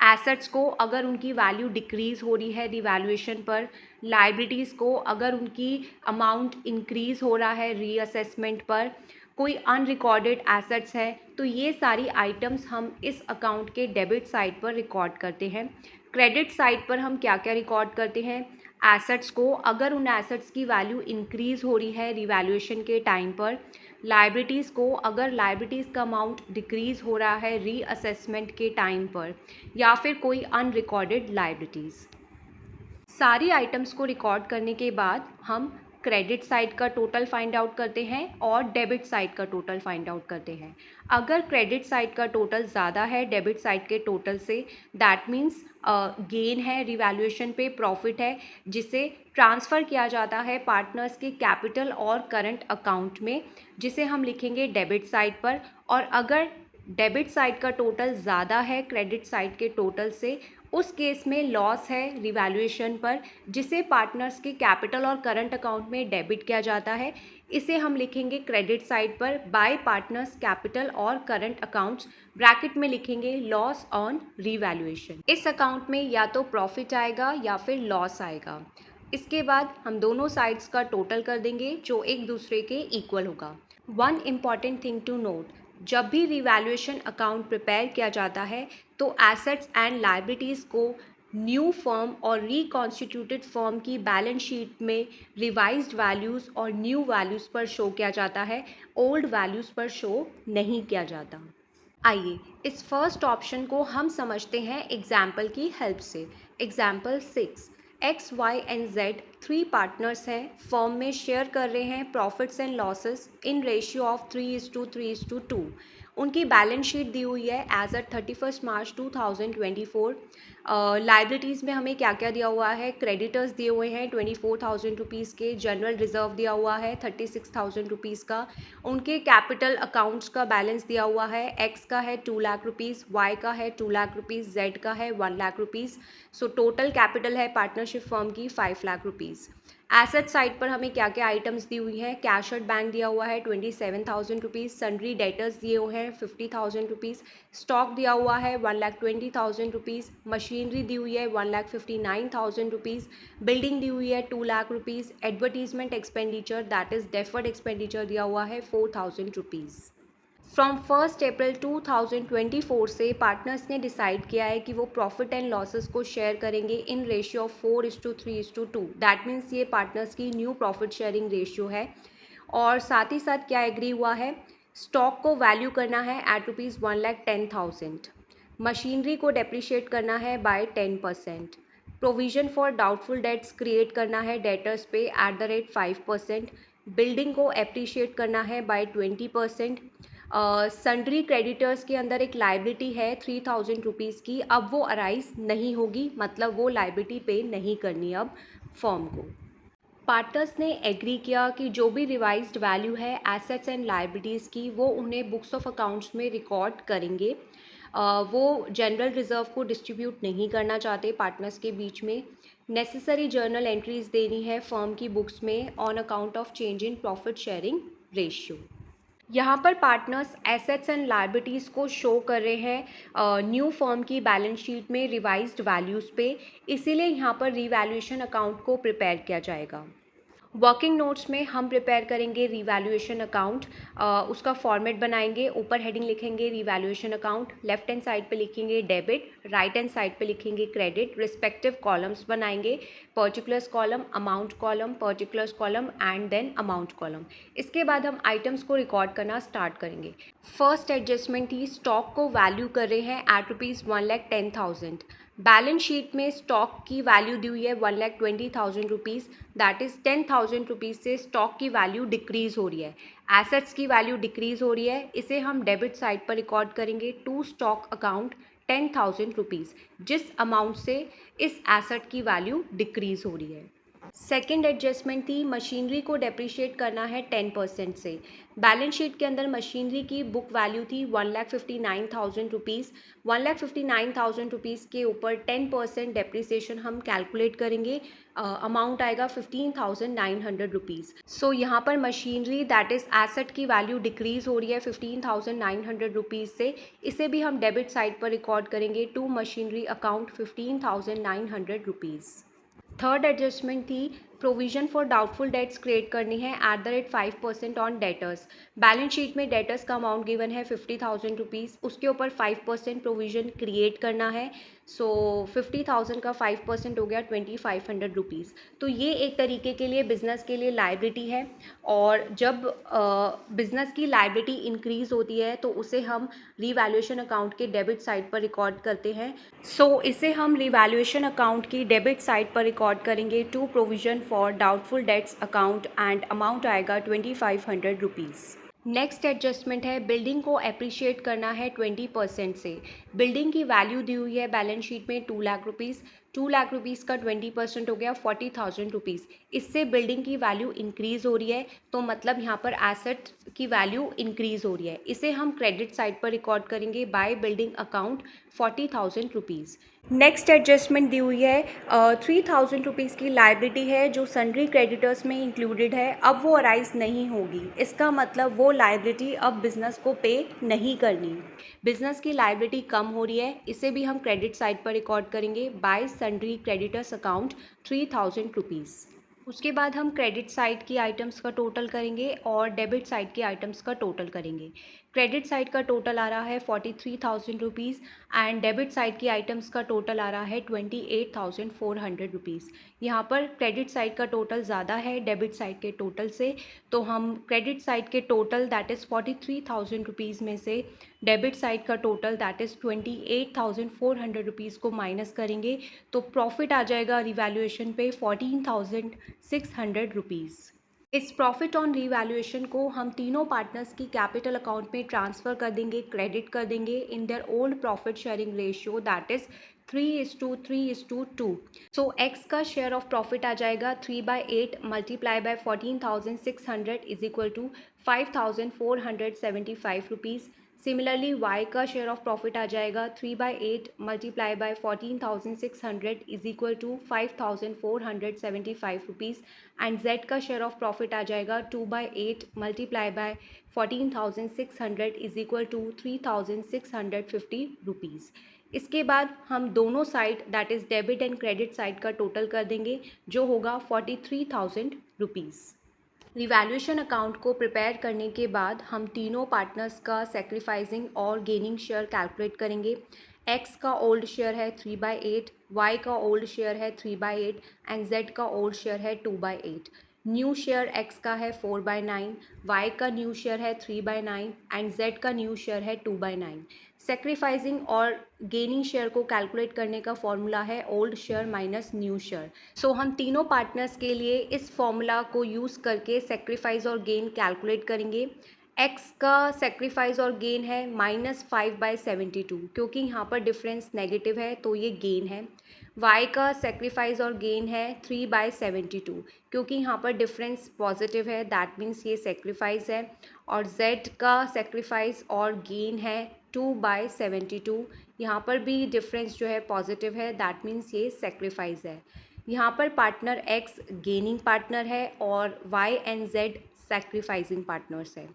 एसेट्स को अगर उनकी वैल्यू डिक्रीज़ हो रही है रिवैल्यूएशन पर, लाइबिलिटीज़ को अगर उनकी अमाउंट इंक्रीज़ हो रहा है रीअसेसमेंट पर, कोई अनरिकॉर्डेड एसेट्स है, तो ये सारी आइटम्स हम इस अकाउंट के डेबिट साइड पर रिकॉर्ड करते हैं। क्रेडिट साइड पर हम क्या क्या रिकॉर्ड करते हैं? एसेट्स को अगर उन एसेट्स की वैल्यू इंक्रीज़ हो रही है रिवैल्यूएशन के टाइम पर, लाइबिलिटीज़ को अगर लाइबिलिटीज़ का अमाउंट डिक्रीज़ हो रहा है रीअसेसमेंट के टाइम पर, या फिर कोई अनरिकॉर्डेड लाइबिलिटीज़। सारी आइटम्स को रिकॉर्ड करने के बाद हम क्रेडिट साइड का टोटल फाइंड आउट करते हैं और डेबिट साइड का टोटल फाइंड आउट करते हैं। अगर क्रेडिट साइड का टोटल ज़्यादा है डेबिट साइड के टोटल से, दैट मीन्स गेन है, रिवैल्यूएशन पे प्रॉफिट है, जिसे ट्रांसफ़र किया जाता है पार्टनर्स के कैपिटल और करंट अकाउंट में, जिसे हम लिखेंगे डेबिट साइड पर। और अगर डेबिट साइड का टोटल ज़्यादा है क्रेडिट साइड के टोटल से, उस केस में लॉस है रिवैल्यूएशन पर, जिसे पार्टनर्स के कैपिटल और करंट अकाउंट में डेबिट किया जाता है। इसे हम लिखेंगे क्रेडिट साइड पर बाय पार्टनर्स कैपिटल और करंट अकाउंट्स, ब्रैकेट में लिखेंगे लॉस ऑन रिवैल्यूएशन। इस अकाउंट में या तो प्रॉफिट आएगा या फिर लॉस आएगा। इसके बाद हम दोनों साइड्स का टोटल कर देंगे जो एक दूसरे के इक्वल होगा। One important thing to note, जब भी रिवैल्यूएशन अकाउंट प्रिपेयर किया जाता है तो एसेट्स एंड लायबिलिटीज़ को न्यू फर्म और रिकॉन्स्टिट्यूटेड फर्म की बैलेंस शीट में रिवाइज्ड वैल्यूज़ और न्यू वैल्यूज़ पर शो किया जाता है, ओल्ड वैल्यूज़ पर शो नहीं किया जाता। आइए इस फर्स्ट ऑप्शन को हम समझते हैं एग्जाम्पल की हेल्प से। Example 6, X Y and Z 3 partners हैं, फर्म में शेयर कर रहे हैं profits and losses in ratio of 3:3:2। उनकी बैलेंस शीट दी हुई है एज एट 31 मार्च 2024। लाइबिलिटीज़ में हमें क्या क्या दिया हुआ है? क्रेडिटर्स दिए हुए हैं 24,000 रुपीज़ के, जनरल रिजर्व दिया हुआ है 36,000 रुपीज़ का, उनके कैपिटल अकाउंट्स का बैलेंस दिया हुआ है, एक्स का है 2 लाख रुपीज़, वाई का है 2 लाख रुपीज़, जेड का है 1 lakh rupees. So total capital है पार्टनरशिप फर्म की 5 लाख रुपीज़। एसेट साइड पर हमें क्या क्या आइटम्स दी हुई हैं? कैश एट बैंक दिया हुआ है 27,000 रुपीज़, सन्ड्री डेटर्स दिए हुए हैं 50,000 रुपीज़, स्टॉक दिया हुआ है 1,20,000 रुपीज़, मशीनरी दी हुई है 1,59,000 रुपीज़, बिल्डिंग दी हुई है 2 lakh rupees, advertisement expenditure that is deferred expenditure दिया हुआ है 4,000 रुपीज़। फ्रॉम 1 अप्रैल 2024 से पार्टनर्स ने डिसाइड किया है कि वो प्रॉफिट एंड लॉसेस को शेयर करेंगे in ratio of 4:3:2। That means ये पार्टनर्स की न्यू प्रॉफिट शेयरिंग रेशियो है। और साथ ही साथ क्या एग्री हुआ है? स्टॉक को वैल्यू करना है एट ₹1,10,000, मशीनरी को डेप्रिशिएट करना है by 10%, provision for doubtful debts create करना है डेटर्स पे एट द रेट 5%, बिल्डिंग को एप्रिशिएट करना है बाय 20%। सन्ड्री क्रेडिटर्स के अंदर एक लाइबिलिटी है 3,000 रुपीज़ की, अब वो अराइज नहीं होगी, मतलब वो लाइबिलिटी पे नहीं करनी अब फर्म को। पार्टनर्स ने एग्री किया कि जो भी रिवाइज्ड वैल्यू है एसेट्स एंड लाइबिलिटीज़ की, वो उन्हें बुक्स ऑफ अकाउंट्स में रिकॉर्ड करेंगे। वो जनरल रिजर्व को डिस्ट्रीब्यूट नहीं करना चाहते पार्टनर्स के बीच में। नेसेसरी जर्नल एंट्रीज देनी है फर्म की बुक्स में on account of change in profit sharing ratio. यहाँ पर पार्टनर्स एसेट्स एंड लायबिलिटीज़ को शो कर रहे हैं न्यू फर्म की बैलेंस शीट में रिवाइज्ड वैल्यूज़ पे, इसीलिए यहाँ पर रिवैल्यूएशन अकाउंट को प्रिपेयर किया जाएगा। वर्किंग नोट्स में हम प्रिपेयर करेंगे रिवैल्यूएशन अकाउंट, उसका फॉर्मेट बनाएंगे, ऊपर हेडिंग लिखेंगे revaluation account, left hand side पे लिखेंगे डेबिट, राइट हैंड साइड पे लिखेंगे क्रेडिट, रिस्पेक्टिव कॉलम्स बनाएंगे, particulars column, amount column, particulars column and then amount column. इसके बाद हम आइटम्स को रिकॉर्ड करना स्टार्ट करेंगे। फर्स्ट एडजस्टमेंट ही स्टॉक को वैल्यू कर रहे हैं एट ₹1,10,000। बैलेंस शीट में स्टॉक की वैल्यू दी हुई है 1,20,000 रुपीज़, दैट इज़ 10,000 रुपीज़ से स्टॉक की वैल्यू डिक्रीज़ हो रही है, एसेट्स की वैल्यू डिक्रीज़ हो रही है, इसे हम डेबिट साइड पर रिकॉर्ड करेंगे टू स्टॉक अकाउंट 10,000 रुपीज़, जिस अमाउंट से इस एसेट की वैल्यू डिक्रीज़ हो रही है। सेकंड एडजस्टमेंट थी मशीनरी को डेप्रिशिएट करना है 10% से। बैलेंस शीट के अंदर मशीनरी की बुक वैल्यू थी 1,59,000 रुपीज़। 1,59,000 रुपीज़ के ऊपर 10% डेप्रिसिएशन हम कैलकुलेट करेंगे, अमाउंट आएगा 15,900 रुपीज़। सो यहाँ पर मशीनरी दैट इज़ एसेट की वैल्यू डिक्रीज़ हो रही है 15,900 रुपीज़ से। इसे भी हम डेबिट साइड पर रिकॉर्ड करेंगे to machinery account 15,900 rupees. Third adjustment थी provision for doubtful debts create करनी है @ 5% ऑन डेटर्स। बैलेंस शीट में डेटर्स का अमाउंट गिवन है 50,000 रुपीज़, उसके ऊपर 5% प्रोविजन क्रिएट करना है। सो 50,000 का 5% हो गया 2,500 रुपीज़। तो ये एक तरीके के लिए बिज़नेस के लिए लाइबिलिटी है, और जब बिज़नेस की लाइबिलिटी इंक्रीज़ होती है तो उसे हम रीवैल्यूएशन अकाउंट के डेबिट साइड पर रिकॉर्ड करते हैं। सो इसे हम रीवैल्यूएशन अकाउंट की डेबिट साइड पर रिकॉर्ड करेंगे to provision for doubtful debts account, and amount आएगा 2,500 रुपीज़। नेक्स्ट एडजस्टमेंट है बिल्डिंग को अप्रिशिएट करना है 20% से। बिल्डिंग की वैल्यू दी हुई है बैलेंस शीट में 2,00,000 रुपीज़। 2,00,000 का 20% हो गया 40,000 रुपीज़। इससे बिल्डिंग की वैल्यू इंक्रीज़ हो रही है, तो मतलब यहाँ पर एसेट की वैल्यू इंक्रीज़ हो रही है। इसे हम क्रेडिट साइड पर रिकॉर्ड करेंगे by building account 40,000 rupees. Next adjustment दी हुई है 3,000 रुपीज़ की लाइबिलिटी है जो सन्ड्री क्रेडिटर्स में इंक्लूडेड है, अब वो अराइज नहीं होगी। इसका मतलब वो लाइबिलिटी अब बिज़नेस को पे नहीं करनी। बिज़नेस की लाइबिलिटी कम हो रही है, इसे भी हम क्रेडिट साइड पर रिकॉर्ड करेंगे bye sundry creditors account 3,000 rupees. उसके बाद हम क्रेडिट साइड की आइटम्स का टोटल करेंगे और डेबिट साइड की आइटम्स का टोटल करेंगे। क्रेडिट साइड का टोटल आ रहा है 43,000 रुपीज़, एंड डेबिट साइड की आइटम्स का टोटल आ रहा है 28,400 रुपीज़। यहाँ पर क्रेडिट साइड का टोटल ज़्यादा है डेबिट साइड के टोटल से, तो हम क्रेडिट साइड के टोटल दैट इज़ 43,000 रुपीज़ में से डेबिट साइड का टोटल दैट इज़ 28,400 रुपीज़ को माइनस करेंगे, तो प्रॉफिट आ जाएगा रिवैल्यूएशन पे 14,600 रुपीज़। इस प्रॉफिट ऑन रीवैल्यूएशन को हम तीनों पार्टनर्स की कैपिटल अकाउंट में ट्रांसफ़र कर देंगे, क्रेडिट कर देंगे in their old profit sharing ratio that is 3:3:2। So X का शेयर ऑफ प्रॉफिट आ जाएगा 3/8 multiply by 14,600 is equal to 5,475 rupees. Similarly Y का शेयर ऑफ प्रॉफिट आ जाएगा 3/8 multiply by 14,600 is equal to 5,475 rupees, and Z का share of profit आ जाएगा 2/8 multiply by 14,600 is equal to 3,650 rupees. इसके बाद हम दोनों side that is debit and credit side का टोटल कर देंगे, जो होगा 43,000 रुपीज़। रिवैल्यूएशन अकाउंट को प्रिपेयर करने के बाद हम तीनों पार्टनर्स का सेक्रीफाइसिंग और गेनिंग शेयर कैलकुलेट करेंगे। एक्स का ओल्ड शेयर है 3/8, वाई का ओल्ड शेयर है 3/8 एंड जेड का ओल्ड शेयर है 2/8। न्यू शेयर एक्स का है 4/9, वाई का न्यू शेयर है 3/9 एंड जेड का न्यू शेयर है 2/9। सेक्रीफाइसिंग और गेनिंग शेयर को कैलकुलेट करने का फॉर्मूला है old share minus new share. So हम तीनों पार्टनर्स के लिए इस फॉर्मूला को यूज़ करके सेक्रीफाइस और गेन कैलकुलेट करेंगे। एक्स का सेक्रीफाइस और गेन है -5/72, क्योंकि यहाँ पर डिफरेंस नेगेटिव है तो ये गेन है। वाई का सेक्रीफाइस और गेन है 3/72, क्योंकि यहाँ पर डिफरेंस पॉजिटिव है दैट मीन्स ये सेक्रीफाइस है। और जेड का सेक्रीफाइस और गेन है 2/72, यहाँ पर भी डिफरेंस जो है पॉजिटिव है दैट मीन्स ये सेक्रीफाइस है। यहाँ पर पार्टनर एक्स गेनिंग पार्टनर है और Y and Z sacrificing partners है।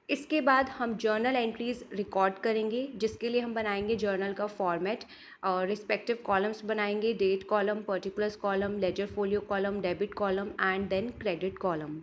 इसके बाद हम जर्नल एंट्रीज़ रिकॉर्ड करेंगे, जिसके लिए हम बनाएंगे जर्नल का फॉर्मेट और रिस्पेक्टिव कॉलम्स बनाएंगे, date column, particulars column, ledger folio column, debit column and then credit column.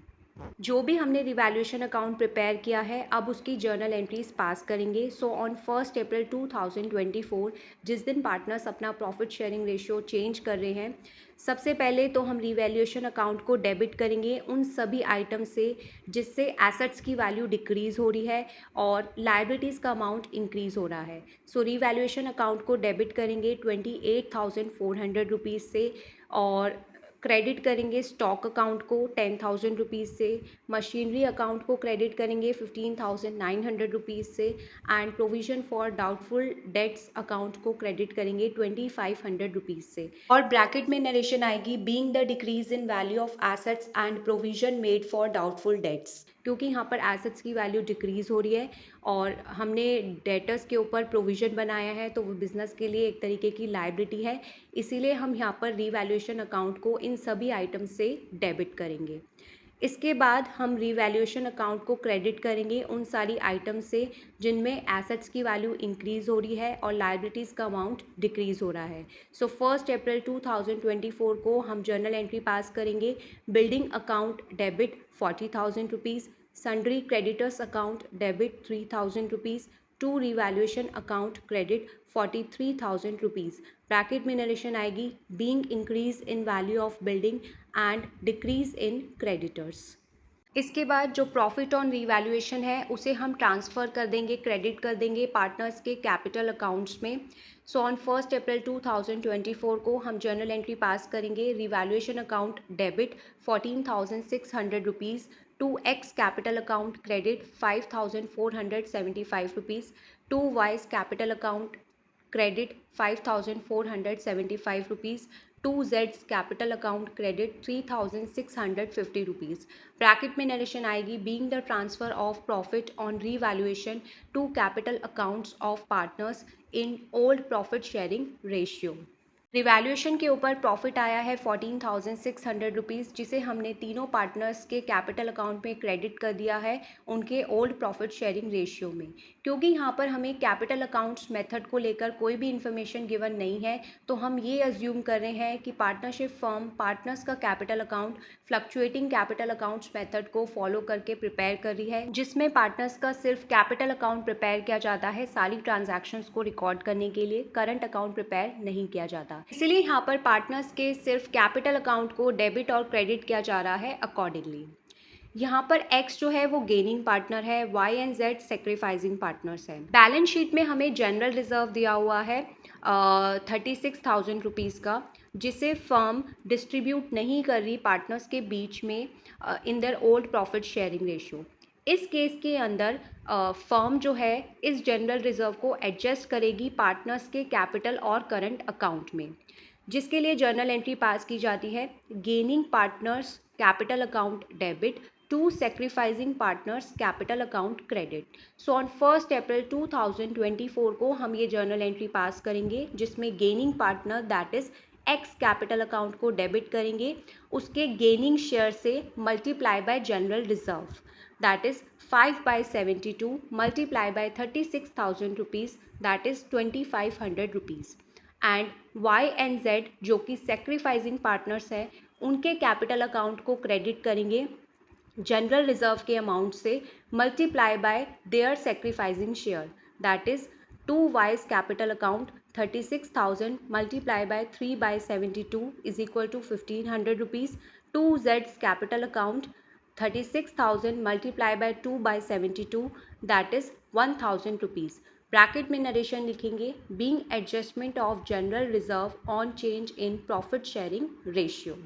जो भी हमने रिवैल्यूएशन अकाउंट प्रिपेयर किया है अब उसकी जर्नल एंट्रीज पास करेंगे। सो ऑन 1 अप्रैल 2024 जिस दिन पार्टनर्स अपना प्रॉफिट शेयरिंग रेशियो चेंज कर रहे हैं, सबसे पहले तो हम रिवैल्यूएशन अकाउंट को डेबिट करेंगे उन सभी आइटम से जिससे एसेट्स की वैल्यू डिक्रीज़ हो रही है और लाइबिलिटीज़ का अमाउंट इंक्रीज़ हो रहा है। सो रिवैल्यूएशन अकाउंट को डेबिट करेंगे 28,400 रुपीज़ से, और क्रेडिट करेंगे स्टॉक अकाउंट को 10,000 रुपीज़ से, मशीनरी अकाउंट को क्रेडिट करेंगे 15,900 रुपीज़ से and provision for doubtful debts account को क्रेडिट करेंगे 2,500 रुपीज़ से। और ब्रैकेट में नरेशन आएगी being the decrease in value of assets and provision made for doubtful dates, क्योंकि यहाँ पर एसेट्स की वैल्यू डिक्रीज़ हो रही है और हमने डेटर्स के ऊपर प्रोविज़न बनाया है, तो वो बिज़नेस के लिए एक तरीके की लायबिलिटी है, इसीलिए हम यहाँ पर रीवैल्यूएशन अकाउंट को इन सभी आइटम से डेबिट करेंगे। इसके बाद हम रीवैल्यूएशन अकाउंट को क्रेडिट करेंगे उन सारी आइटम से जिनमें एसेट्स की वैल्यू इंक्रीज़ हो रही है और लायबिलिटीज़ का अमाउंट डिक्रीज़ हो रहा है। सो 1 अप्रैल 2024 को हम जर्नल एंट्री पास करेंगे building account debit 40,000 rupees, sundry creditors account debit 3,000 rupees, to revaluation account credit 43,000 rupees. Bracket में नरेशन आएगी being increase in value of building and decrease in creditors. इसके बाद जो प्रॉफिट ऑन रीवैल्यूएशन है उसे हम transfer कर देंगे, क्रेडिट कर देंगे पार्टनर्स के कैपिटल अकाउंट्स में। सो ऑन 1 अप्रैल 2024 को हम जर्नल एंट्री पास करेंगे revaluation account debit 14,600 rupees, to X capital account credit 5,475 rupees, to Y's capital account credit 5,475 rupees, to जेड्स capital account credit 3,650 rupees. Bracket में narration आएगी being the transfer of profit on revaluation to capital accounts of partners in old profit sharing ratio. Revaluation के ऊपर profit आया है 14,600 rupees, जिसे हमने तीनों पार्टनर्स के कैपिटल अकाउंट में क्रेडिट कर दिया है उनके ओल्ड प्रॉफिट शेयरिंग रेशियो में। क्योंकि यहाँ पर हमें कैपिटल अकाउंट्स मेथड को लेकर कोई भी इन्फॉर्मेशन गिवन नहीं है, तो हम ये अज्यूम कर रहे हैं कि पार्टनरशिप फर्म पार्टनर्स का capital account fluctuating capital accounts method को फॉलो करके प्रिपेयर कर रही है, जिसमें पार्टनर्स का सिर्फ कैपिटल अकाउंट प्रिपेयर किया जाता है सारी ट्रांजैक्शंस को रिकॉर्ड करने के लिए, करंट अकाउंट प्रिपेयर नहीं किया जाता। इसीलिए यहाँ पर पार्टनर्स के सिर्फ कैपिटल अकाउंट को डेबिट और क्रेडिट किया जा रहा है अकॉर्डिंगली। यहाँ पर X जो है वो गेनिंग पार्टनर है, Y and Z sacrificing partners है। बैलेंस शीट में हमें जनरल रिजर्व दिया हुआ है 36,000 रुपीज़ का, जिसे फर्म डिस्ट्रीब्यूट नहीं कर रही पार्टनर्स के बीच में in their old profit sharing ratio. इस केस के अंदर फर्म जो है इस जनरल रिजर्व को एडजस्ट करेगी पार्टनर्स के कैपिटल और करंट अकाउंट में, जिसके लिए जर्नल एंट्री पास की जाती है gaining partners capital account debit to sacrificing partners capital account credit. So on 1 April 2024 को हम ये जर्नल एंट्री पास करेंगे, जिसमें gaining partner that is X capital account को डेबिट करेंगे उसके गेनिंग शेयर से multiply bye general reserve, that is 5/72 multiply by 36,000 rupees, that is 2,500 rupees, and Y and Z जो कि सेक्रीफाइसिंग पार्टनर्स हैं उनके कैपिटल अकाउंट को क्रेडिट करेंगे जनरल रिजर्व के अमाउंट से multiply by their sacrificing share, that is to Y's capital account 36,000 multiply by 3/72 is equal to 1,500 rupees, to जेड्स capital account 36,000 multiply by 2/72 that is 1,000 rupees. Bracket में narration लिखेंगे being adjustment of general reserve on change in profit sharing ratio.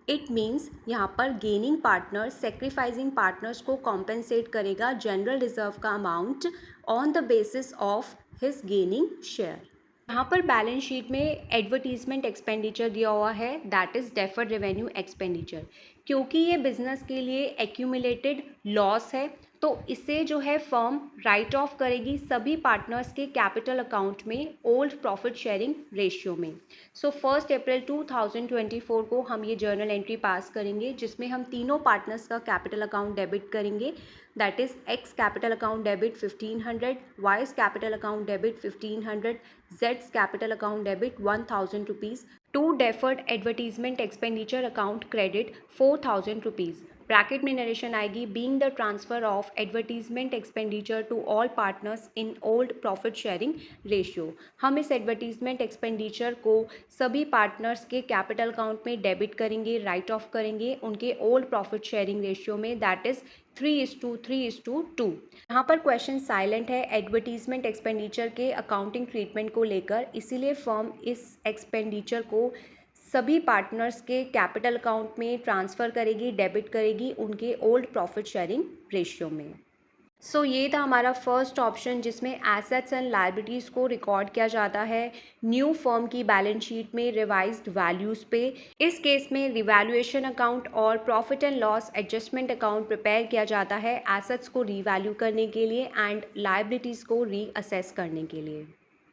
It means यहाँ पर gaining partner sacrificing partners को compensate करेगा general reserve का amount on the basis of his gaining share. यहाँ पर balance sheet में advertisement expenditure दिया हुआ है that is deferred revenue expenditure. क्योंकि ये बिजनेस के लिए एक्यूमुलेटेड लॉस है, तो इसे जो है फर्म राइट ऑफ करेगी सभी पार्टनर्स के कैपिटल अकाउंट में ओल्ड प्रॉफिट शेयरिंग रेशियो में। सो 1 अप्रैल 2024 को हम ये जर्नल एंट्री पास करेंगे, जिसमें हम तीनों पार्टनर्स का कैपिटल अकाउंट डेबिट करेंगे, that is X capital account debit 1,500, Y's capital account debit 1,500, जेड्स capital account debit 1,000 rupees, to deferred advertisement expenditure account credit 4,000 rupees. Bracket में नरेशन आएगी being the transfer of advertisement expenditure to all partners in old profit sharing ratio. हम इस advertisement expenditure को सभी partners के capital account में debit करेंगे, write off करेंगे उनके ओल्ड प्रॉफिट शेयरिंग रेशियो में, दैट इज़ 3:3:2। यहाँ पर क्वेश्चन साइलेंट है एडवर्टीजमेंट एक्सपेंडिचर के अकाउंटिंग ट्रीटमेंट को लेकर, इसीलिए फर्म इस एक्सपेंडिचर को सभी पार्टनर्स के कैपिटल अकाउंट में ट्रांसफ़र करेगी, डेबिट करेगी उनके ओल्ड प्रॉफिट शेयरिंग रेशियो में। ये था हमारा फर्स्ट ऑप्शन जिसमें एसेट्स एंड लायबिलिटीज़ को रिकॉर्ड किया जाता है न्यू फर्म की बैलेंस शीट में रिवाइज्ड वैल्यूज़ पे। इस केस में रिवैल्यूएशन अकाउंट और profit and loss adjustment account prepare किया जाता है एसेट्स को रीवैल्यू करने के लिए एंड लायबिलिटीज़ को रीअसेस करने के लिए।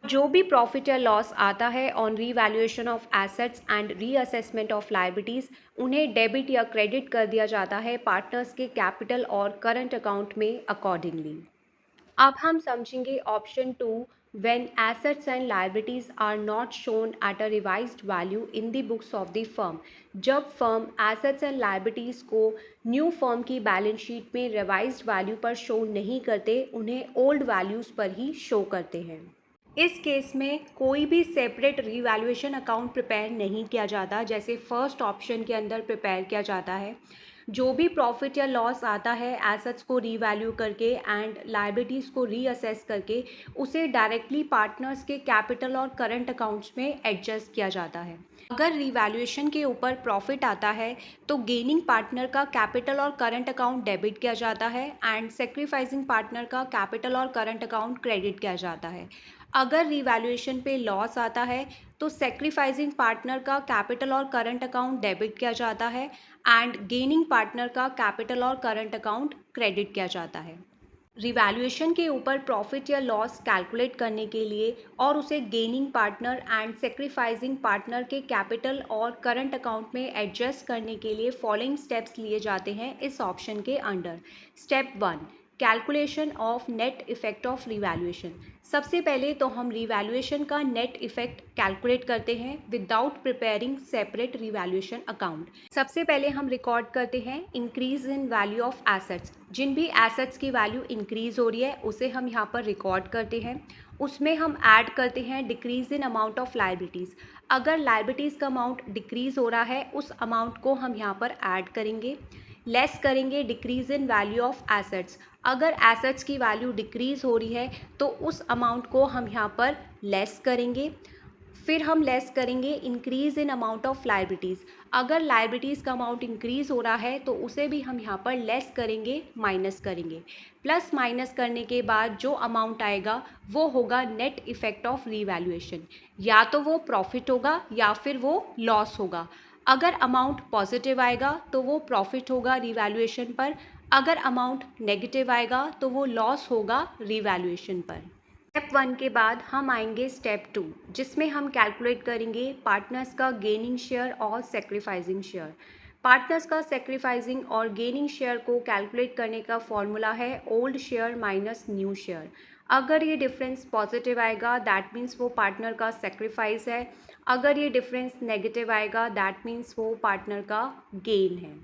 जो भी प्रॉफिट या लॉस आता है on revaluation of assets and reassessment of liabilities उन्हें डेबिट या क्रेडिट कर दिया जाता है पार्टनर्स के कैपिटल और करंट अकाउंट में अकॉर्डिंगली। अब हम समझेंगे option 2 when assets and liabilities are not shown at a revised value in the books of the firm. जब फर्म एसेट्स एंड लायबिलिटीज़ को न्यू फर्म की बैलेंस शीट में रिवाइज्ड वैल्यू पर show नहीं करते, उन्हें ओल्ड वैल्यूज़ पर ही show करते हैं। इस केस में कोई भी सेपरेट रीवैल्यूएशन अकाउंट प्रिपेयर नहीं किया जाता जैसे फर्स्ट ऑप्शन के अंदर प्रिपेयर किया जाता है। जो भी प्रॉफिट या लॉस आता है एसेट्स को रीवैल्यू करके एंड लायबिलिटीज़ को रीअसेस करके उसे डायरेक्टली पार्टनर्स के कैपिटल और करंट अकाउंट्स में एडजस्ट किया जाता है। अगर रीवैल्यूएशन के ऊपर प्रॉफिट आता है तो गेनिंग पार्टनर का कैपिटल और करंट अकाउंट डेबिट किया जाता है एंड सेक्रीफाइसिंग पार्टनर का कैपिटल और करंट अकाउंट क्रेडिट किया जाता है। अगर रिवैल्यूएशन पे लॉस आता है तो सेक्रीफाइसिंग पार्टनर का कैपिटल और करंट अकाउंट डेबिट किया जाता है एंड गेनिंग पार्टनर का कैपिटल और करंट अकाउंट क्रेडिट किया जाता है। रिवैल्यूएशन के ऊपर प्रॉफिट या लॉस कैलकुलेट करने के लिए और उसे gaining partner and sacrificing partner के कैपिटल और करंट अकाउंट में एडजस्ट करने के लिए फॉलोइंग स्टेप्स लिए जाते हैं इस ऑप्शन के under. Step 1 calculation of net effect of revaluation. सबसे पहले तो हम रिवैल्यूएशन का नेट इफेक्ट कैलकुलेट करते हैं without preparing separate revaluation account. सबसे पहले हम रिकॉर्ड करते हैं increase in value of assets. जिन भी एसेट्स की वैल्यू इंक्रीज हो रही है उसे हम यहाँ पर रिकॉर्ड करते हैं। उसमें हम ऐड करते हैं decrease in amount of liabilities. अगर लायबिलिटीज़ का अमाउंट डिक्रीज हो रहा है उस अमाउंट को हम यहाँ पर ऐड करेंगे। लेस करेंगे decrease in value of assets. अगर एसेट्स की वैल्यू डिक्रीज हो रही है तो उस अमाउंट को हम यहाँ पर लेस करेंगे। फिर हम लेस करेंगे increase in amount of liabilities. अगर लायबिलिटीज़ का अमाउंट इंक्रीज हो रहा है तो उसे भी हम यहाँ पर लेस करेंगे, माइनस करेंगे। प्लस माइनस करने के बाद जो अमाउंट आएगा वो होगा नेट इफेक्ट ऑफ रीवैल्यूएशन। या तो वो प्रॉफिट होगा या फिर वो लॉस होगा। अगर अमाउंट पॉजिटिव आएगा तो वो प्रॉफिट होगा रिवैल्यूएशन पर। अगर अमाउंट नेगेटिव आएगा तो वो लॉस होगा रिवैल्यूएशन पर। स्टेप 1 के बाद हम आएंगे स्टेप 2 जिसमें हम कैलकुलेट करेंगे पार्टनर्स का गेनिंग शेयर और सेक्रीफाइसिंग शेयर। पार्टनर्स का सेक्रीफाइसिंग और गेनिंग शेयर को कैलकुलेट करने का फॉर्मूला है old share minus new share. अगर ये डिफरेंस पॉजिटिव आएगा दैट मीन्स वो पार्टनर का सेक्रीफाइस है। अगर ये डिफरेंस नेगेटिव आएगा दैट मीन्स वो पार्टनर का गेन है।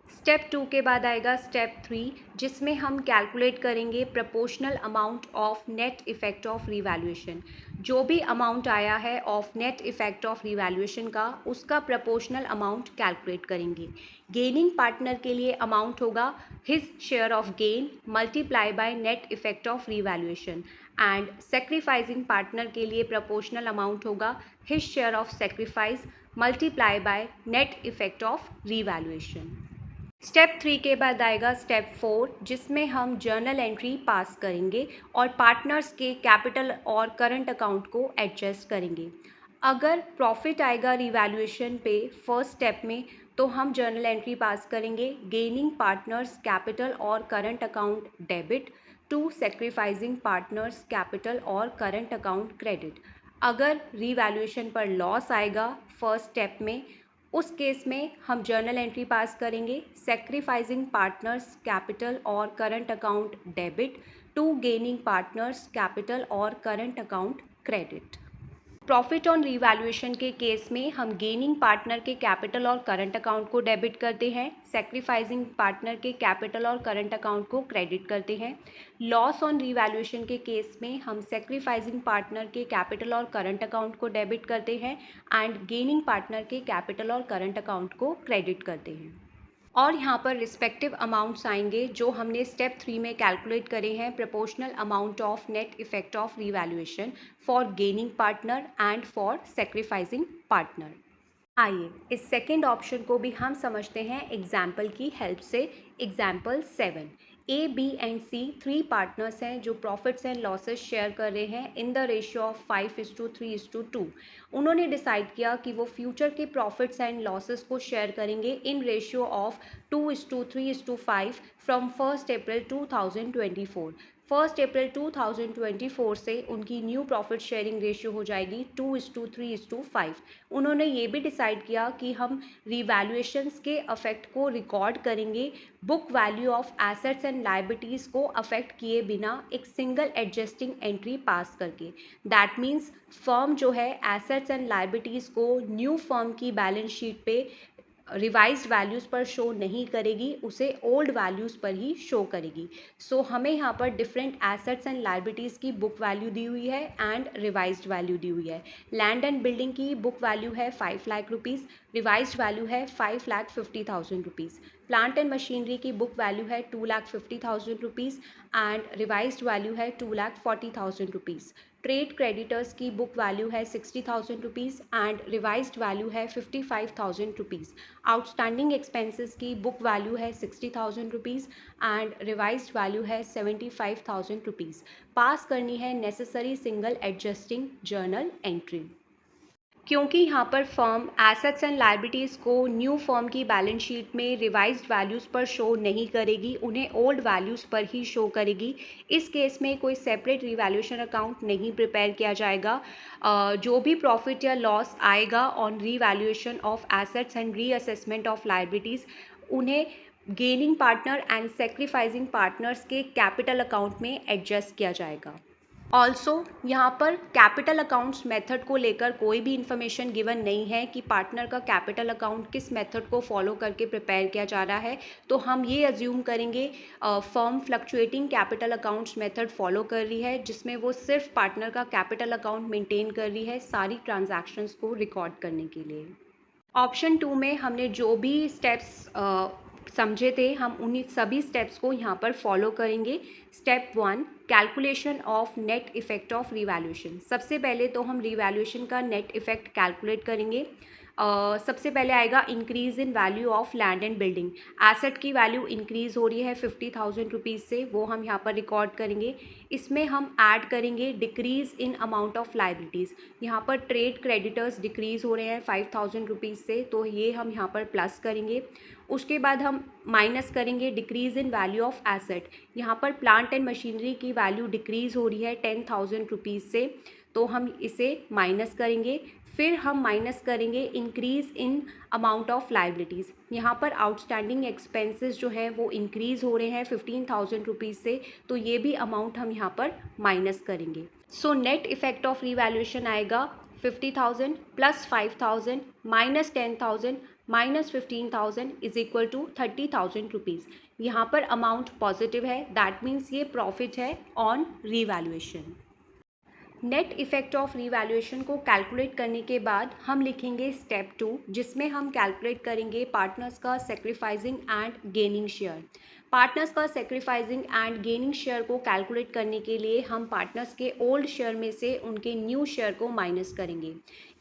स्टेप 2 के बाद आएगा स्टेप 3 जिसमें हम कैलकुलेट करेंगे proportional amount of net effect of revaluation. जो भी अमाउंट आया है of net effect of revaluation का उसका प्रपोर्शनल अमाउंट कैलकुलेट करेंगे। गेनिंग पार्टनर के लिए अमाउंट होगा his share of gain multiply by net effect of revaluation and sacrificing partner के लिए प्रपोर्शनल अमाउंट होगा his share of sacrifice multiply by net effect of revaluation. Step 3 के बाद आएगा स्टेप 4 जिसमें हम जर्नल एंट्री पास करेंगे और पार्टनर्स के कैपिटल और करंट अकाउंट को एडजस्ट करेंगे। अगर प्रॉफिट आएगा रिवैल्यूएशन पे फर्स्ट स्टेप में तो हम जर्नल एंट्री पास करेंगे गेनिंग पार्टनर्स कैपिटल और current account debit to sacrificing partners capital और करंट अकाउंट क्रेडिट। अगर रिवैल्यूएशन पर लॉस आएगा फर्स्ट स्टेप में उस केस में हम जर्नल एंट्री पास करेंगे सेक्रीफाइसिंग पार्टनर्स कैपिटल और current account debit to gaining partners capital और current account credit. Profit on revaluation के केस में हम गेनिंग पार्टनर के कैपिटल और करंट अकाउंट को डेबिट करते हैं, सेक्रीफाइसिंग पार्टनर के कैपिटल और करंट अकाउंट को क्रेडिट करते हैं। लॉस ऑन रिवैल्यूएशन के केस में हम सेक्रीफाइसिंग पार्टनर के कैपिटल और करंट अकाउंट को डेबिट करते हैं एंड गेनिंग पार्टनर के कैपिटल और करंट अकाउंट को क्रेडिट करते हैं। और यहाँ पर रिस्पेक्टिव अमाउंट्स आएंगे जो हमने स्टेप 3 में कैलकुलेट करे हैं proportional amount of net effect of revaluation for gaining partner and for sacrificing partner. आइए इस सेकंड ऑप्शन को भी हम समझते हैं एग्जाम्पल की हेल्प से। Example 7, A B and C 3 partners हैं जो प्रॉफिट्स एंड लॉसेस शेयर कर रहे हैं इन द रेशियो ऑफ 5:3:2। उन्होंने डिसाइड किया कि वो फ्यूचर के प्रॉफिट्स एंड लॉसेस को शेयर करेंगे in ratio of 2:3:5 from 1 April 2024। 1 April 2024 से उनकी न्यू प्रॉफिट शेयरिंग रेशियो हो जाएगी 2:3:5। उन्होंने ये भी डिसाइड किया कि हम रिवैल्यूएशंस के अफेक्ट को रिकॉर्ड करेंगे book value of assets and liabilities को अफेक्ट किए बिना एक सिंगल एडजस्टिंग एंट्री पास करके। दैट मीन्स फर्म जो है एसेट्स एंड लायबिलिटीज़ को न्यू फर्म की बैलेंस शीट पे रिवाइज्ड वैल्यूज़ पर शो नहीं करेगी, उसे ओल्ड वैल्यूज़ पर ही शो करेगी। सो हमें यहाँ पर डिफरेंट एसेट्स एंड लायबिलिटीज़ की बुक वैल्यू दी हुई है एंड रिवाइज्ड वैल्यू दी हुई है। लैंड एंड बिल्डिंग की बुक वैल्यू है 5 लाख रुपीज़, रिवाइज्ड वैल्यू है 5,50,000 रुपीज़। प्लांट एंड मशीनरी की बुक वैल्यू है 2,50,000 रुपीज़ एंड रिवाइज्ड वैल्यू है 2,40,000 रुपीज़। ट्रेड क्रेडिटर्स की बुक वैल्यू है 60,000 रुपीज़ एंड रिवाइज्ड वैल्यू है 55,000 रुपीज़। आउटस्टैंडिंग एक्सपेंसेस की बुक वैल्यू है 60,000 रुपीज़ एंड रिवाइज्ड वैल्यू है 75,000 रुपीज़। पास करनी है necessary single adjusting journal entry. क्योंकि यहाँ पर फर्म एसेट्स एंड लायबिलिटीज़ को न्यू फर्म की बैलेंस शीट में रिवाइज्ड वैल्यूज़ पर शो नहीं करेगी, उन्हें ओल्ड वैल्यूज़ पर ही शो करेगी। इस केस में कोई सेपरेट रिवैल्यूएशन अकाउंट नहीं प्रिपेयर किया जाएगा। जो भी प्रॉफिट या लॉस आएगा on revaluation of assets and reassessment of liabilities उन्हें gaining partner and sacrificing partners के कैपिटल अकाउंट में एडजस्ट किया जाएगा। ऑल्सो यहाँ पर कैपिटल अकाउंट्स मेथड को लेकर कोई भी इन्फॉर्मेशन गिवन नहीं है कि पार्टनर का कैपिटल अकाउंट किस मेथड को फॉलो करके प्रिपेयर किया जा रहा है। तो हम ये अज्यूम करेंगे firm fluctuating capital accounts method follow कर रही है जिसमें वो सिर्फ पार्टनर का कैपिटल अकाउंट मेंटेन कर रही है सारी ट्रांजैक्शंस को रिकॉर्ड करने के लिए। ऑप्शन 2 में हमने जो भी स्टेप्स समझे थे हम उन्हीं सभी स्टेप्स को यहाँ पर फॉलो करेंगे। Step 1, calculation of net effect of revaluation. सबसे पहले तो हम रिवैल्यूएशन का नेट इफेक्ट कैलकुलेट करेंगे। सबसे पहले आएगा increase in value of land and building. Asset की वैल्यू इंक्रीज़ हो रही है 50,000 रुपीज़ से, वो हम यहाँ पर रिकॉर्ड करेंगे। इसमें हम ऐड करेंगे decrease in amount of liabilities. यहाँ पर ट्रेड क्रेडिटर्स डिक्रीज़ हो रहे हैं 5,000 रुपीज़ से, तो ये हम यहाँ पर प्लस करेंगे। उसके बाद हम माइनस करेंगे decrease in value of asset. यहाँ पर प्लांट एंड मशीनरी की वैल्यू डिक्रीज़ हो रही है 10,000 रुपीज़ से, तो हम इसे माइनस करेंगे। फिर हम माइनस करेंगे increase in amount of liabilities. यहाँ पर आउटस्टैंडिंग एक्सपेंसेस जो हैं वो इंक्रीज़ हो रहे हैं 15,000 रुपीज़ से, तो ये भी अमाउंट हम यहाँ पर माइनस करेंगे। So net effect of revaluation आएगा 50,000 plus 5,000 minus 10,000 minus 15,000 is equal to 30,000 rupees. यहाँ पर अमाउंट पॉजिटिव है, दैट मीन्स ये प्रॉफिट है on revaluation. Net effect of revaluation को कैलकुलेट करने के बाद हम लिखेंगे स्टेप 2 जिसमें हम कैलकुलेट करेंगे पार्टनर्स का sacrificing and gaining share. Partners का सेक्रीफाइसिंग एंड गेनिंग शेयर को कैलकुलेट करने के लिए हम पार्टनर्स के ओल्ड शेयर में से उनके न्यू शेयर को माइनस करेंगे।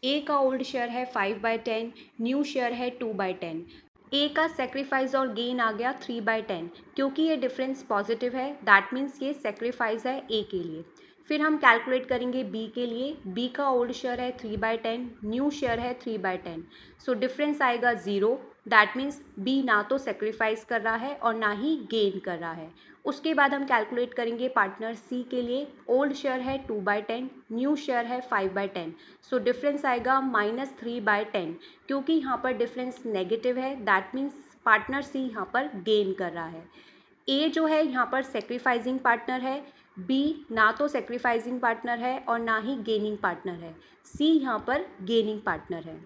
ए का ओल्ड शेयर है 5/10, न्यू शेयर है 2/10। ए का सेक्रीफाइस और गेन आ गया 3/10। क्योंकि ये डिफरेंस पॉजिटिव है दैट मीन्स ये सेक्रीफाइस है ए के लिए। फिर हम कैलकुलेट करेंगे बी के लिए। बी का ओल्ड शेयर है 3/10, न्यू शेयर है 3/10। सो डिफरेंस आएगा 0, दैट मीन्स बी ना तो सेक्रीफाइस कर रहा है और ना ही गेन कर रहा है। उसके बाद हम कैलकुलेट करेंगे पार्टनर सी के लिए। ओल्ड शेयर है 2/10, न्यू शेयर है 5/10। सो डिफरेंस आएगा -3/10। क्योंकि यहाँ पर डिफरेंस नेगेटिव है दैट मीन्स पार्टनर सी यहाँ पर गेन कर रहा है। ए जो है यहाँ पर सेक्रीफाइसिंग पार्टनर है, बी ना तो सेक्रीफाइसिंग पार्टनर है और ना ही गेनिंग पार्टनर है, सी यहाँ पर गेनिंग पार्टनर है।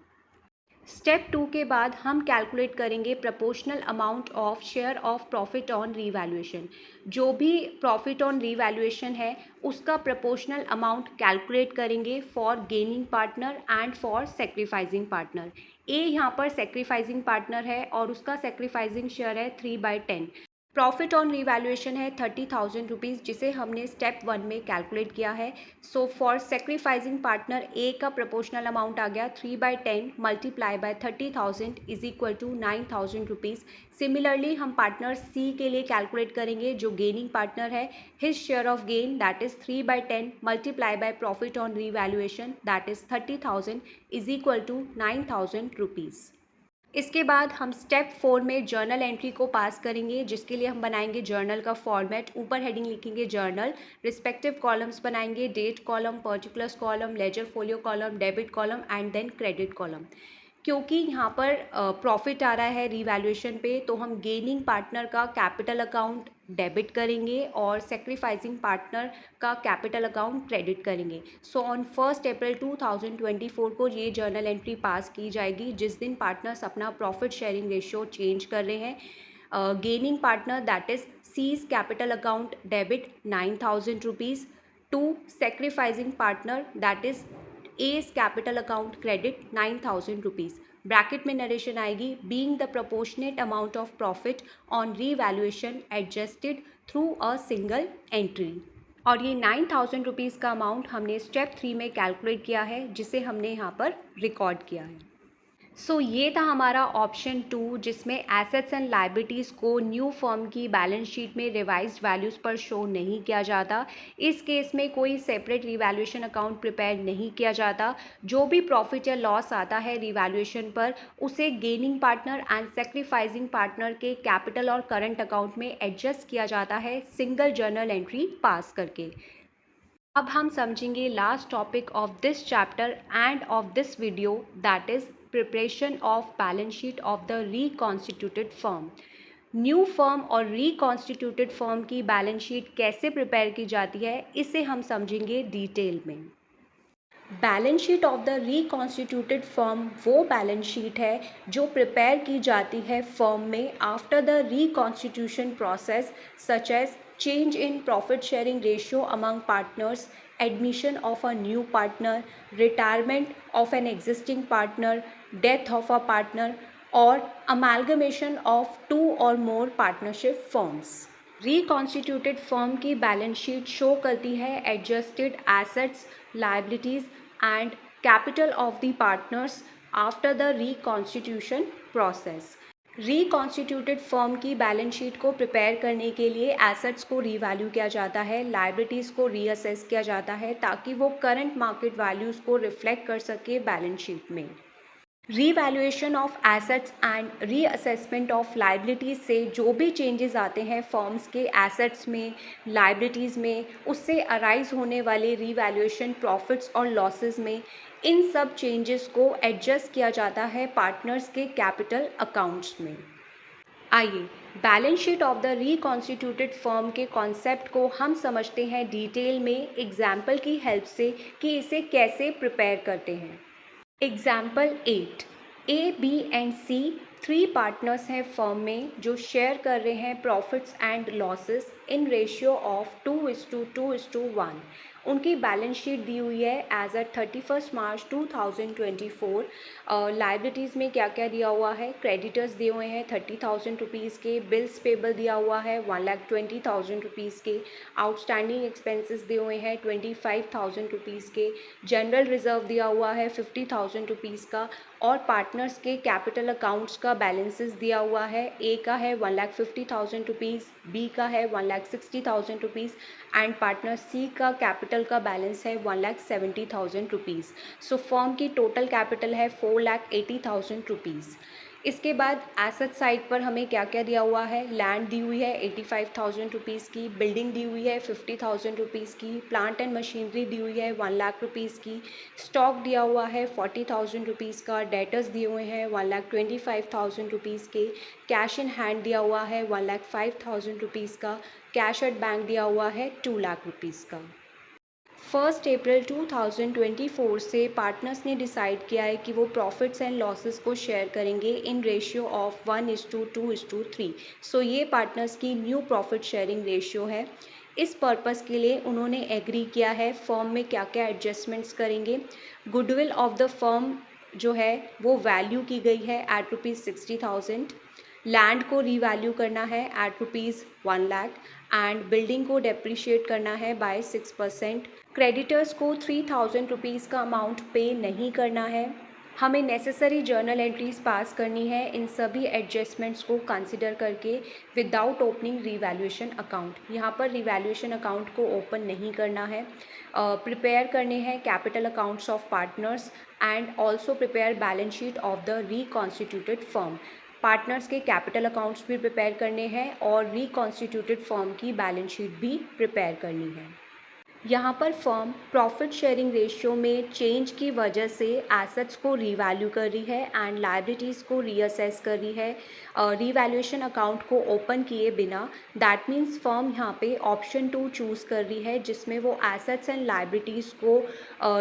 स्टेप 2 के बाद हम कैलकुलेट करेंगे proportional amount of share of profit on revaluation. जो भी प्रॉफिट ऑन रीवैल्यूएशन है उसका प्रोपोर्शनल अमाउंट कैलकुलेट करेंगे for gaining partner and for sacrificing partner. A यहाँ पर सेक्रीफाइसिंग पार्टनर है और उसका सेक्रीफाइसिंग शेयर है 3/10। प्रॉफिट ऑन रीवैल्यूएशन है 30,000 रुपीज़, जिसे हमने स्टेप 1 में कैलकुलेट किया है। So for sacrificing partner A का प्रोपोर्शनल अमाउंट आ गया 3/10 multiply by 30,000 is equal to 9,000 rupees. Similarly हम पार्टनर सी के लिए कैलकुलेट करेंगे, जो गेनिंग पार्टनर है। His share of gain that is 3/10 multiply by profit on revaluation that is 30,000 is equal to 9,000 rupees. इसके बाद हम स्टेप 4 में जर्नल एंट्री को पास करेंगे, जिसके लिए हम बनाएंगे जर्नल का फॉर्मेट। ऊपर हेडिंग लिखेंगे जर्नल, रिस्पेक्टिव कॉलम्स बनाएंगे, date column, particulars column, ledger folio column, debit column and then credit column. क्योंकि यहाँ पर प्रॉफिट आ रहा है रीवैल्यूएशन पे, तो हम गेनिंग पार्टनर का कैपिटल अकाउंट डेबिट करेंगे और सेक्रीफाइसिंग पार्टनर का कैपिटल अकाउंट क्रेडिट करेंगे। सो ऑन 1 अप्रैल 2024 को ये जर्नल एंट्री पास की जाएगी, जिस दिन पार्टनर्स अपना प्रॉफिट शेयरिंग रेशियो चेंज कर रहे हैं। Gaining partner that is C's capital account debit 9,000 rupees to sacrificing partner that is A's capital account credit 9,000 rupees. Bracket में नरेशन आएगी, being the proportionate amount of profit on revaluation adjusted through a single entry. और ये 9,000 rupees का amount हमने step 3 में calculate किया है, जिसे हमने यहाँ पर रिकॉर्ड किया है। सो ये था हमारा ऑप्शन 2, जिसमें एसेट्स एंड लाइबिलिटीज़ को न्यू फर्म की बैलेंस शीट में रिवाइज्ड वैल्यूज़ पर शो नहीं किया जाता। इस केस में कोई सेपरेट रिवैल्यूएशन अकाउंट प्रिपेयर नहीं किया जाता। जो भी प्रॉफिट या लॉस आता है रिवैल्यूएशन पर, उसे gaining partner and sacrificing partner के कैपिटल और करंट अकाउंट में एडजस्ट किया जाता है सिंगल जर्नल एंट्री पास करके। अब हम समझेंगे last topic of this chapter and of this video, that is preparation of balance sheet of the reconstituted firm. New firm और रिकॉन्स्टिट्यूटेड फर्म की बैलेंस शीट कैसे प्रिपेयर की जाती है, इसे हम समझेंगे डिटेल में। Balance sheet of the reconstituted firm वो बैलेंस शीट है जो प्रिपेयर की जाती है फर्म में after the reconstitution process, such as change in profit sharing ratio among partners, admission of a new partner, retirement of an existing partner, death of a partner, or amalgamation of 2 or more partnership firms. Reconstituted firm की balance sheet show करती है adjusted assets, liabilities and capital of the partners after the reconstitution process. Reconstituted firm की balance sheet को prepare करने के लिए assets को revalue किया जाता है, लाइबिलिटीज़ को रीअसेस किया जाता है, ताकि वो करंट मार्केट वैल्यूज़ को रिफ्लेक्ट कर सके बैलेंस शीट में। Revaluation of assets and reassessment of liabilities से जो भी चेंजेस आते हैं फर्म्स के एसेट्स में, लाइबिलिटीज़ में, उससे अराइज होने वाले रीवैल्यूएशन प्रॉफिट्स और लॉसेस में, इन सब चेंजेस को एडजस्ट किया जाता है पार्टनर्स के कैपिटल अकाउंट्स में। आइए balance sheet of the reconstituted firm के कॉन्सेप्ट को हम समझते हैं डिटेल में एग्जाम्पल की हेल्प से कि इसे कैसे प्रिपेयर करते हैं। Example 8, A, B and C 3 partners हैं फर्म में जो शेयर कर रहे हैं profits and losses in ratio of 2:2:1। उनकी बैलेंस शीट दी हुई है एज एट 31 मार्च 2024। लाइबिलिटीज़ में क्या क्या दिया हुआ है, क्रेडिटर्स दिए हुए हैं 30,000 रुपीज़ के, बिल्स पेबल दिया हुआ है 1,20,000 रुपीज़ के, आउटस्टैंडिंग एक्सपेंसेस दिए हुए हैं 25,000 रुपीज़ के, जनरल रिजर्व दिया हुआ है 50,000 रुपीज़ का, और पार्टनर्स के कैपिटल अकाउंट्स का बैलेंसेस दिया हुआ है। ए का है 1,50,000 रुपीज़, बी का है 1,60,000 रुपीज़ एंड पार्टनर सी का कैपिटल का बैलेंस है 1,70,000 रुपीज़। सो फर्म की टोटल कैपिटल है 4,80,000 रुपीज़। इसके बाद एसेट साइड पर हमें क्या क्या दिया हुआ है, लैंड दी हुई है 85,000 रुपीज़ की, बिल्डिंग दी हुई है 50,000 रुपीज़ की, प्लांट एंड मशीनरी दी हुई है 1,00,000 रुपीज़ की, स्टॉक दिया हुआ है 40,000 रुपीज़ का, डेटर्स दिए हुए हैं 1,25,000 रुपीज़ के, कैश इन हैंड दिया हुआ है 1,05,000 रुपीज़ का, कैश एट बैंक दिया हुआ है 2,00,000 रुपीज़ का। 1 अप्रैल 2024 से पार्टनर्स ने डिसाइड किया है कि वो प्रॉफिट्स एंड लॉसेस को शेयर करेंगे इन रेशियो ऑफ 1:2:3। सो ये पार्टनर्स की न्यू प्रॉफिट शेयरिंग रेशियो है। इस पर्पस के लिए उन्होंने एग्री किया है फर्म में क्या क्या एडजस्टमेंट्स करेंगे। गुडविल ऑफ द फर्म जो है वो वैल्यू की गई है एट ₹60,000। लैंड को रीवैल्यू करना है एट ₹1,00,000 एंड बिल्डिंग को डेप्रिशिएट करना है बाय 6%। क्रेडिटर्स को ₹3,000 का अमाउंट पे नहीं करना है। हमें नेसेसरी जर्नल एंट्रीज पास करनी है इन सभी एडजस्टमेंट्स को कंसिडर करके विदाउट ओपनिंग रीवैल्यूएशन अकाउंट। यहाँ पर रीवैल्यूएशन अकाउंट को ओपन नहीं करना है। प्रिपेयर करने हैं capital accounts of partners and also prepare balance sheet of the reconstituted firm. Partners के कैपिटल अकाउंट्स भी प्रिपेयर करने हैं और रिकॉन्स्टिट्यूटेड फर्म की बैलेंस शीट भी प्रिपेयर करनी है। यहाँ पर फर्म प्रॉफिट शेयरिंग रेशियो में चेंज की वजह से एसेट्स को रीवैल्यू कर रही है एंड लायबिलिटीज़ को रीअसेस कर रही है रीवैल्यूएशन अकाउंट को ओपन किए बिना। दैट मीन्स फर्म यहाँ पे ऑप्शन 2 चूज़ कर रही है जिसमें वो एसेट्स एंड लायबिलिटीज़ को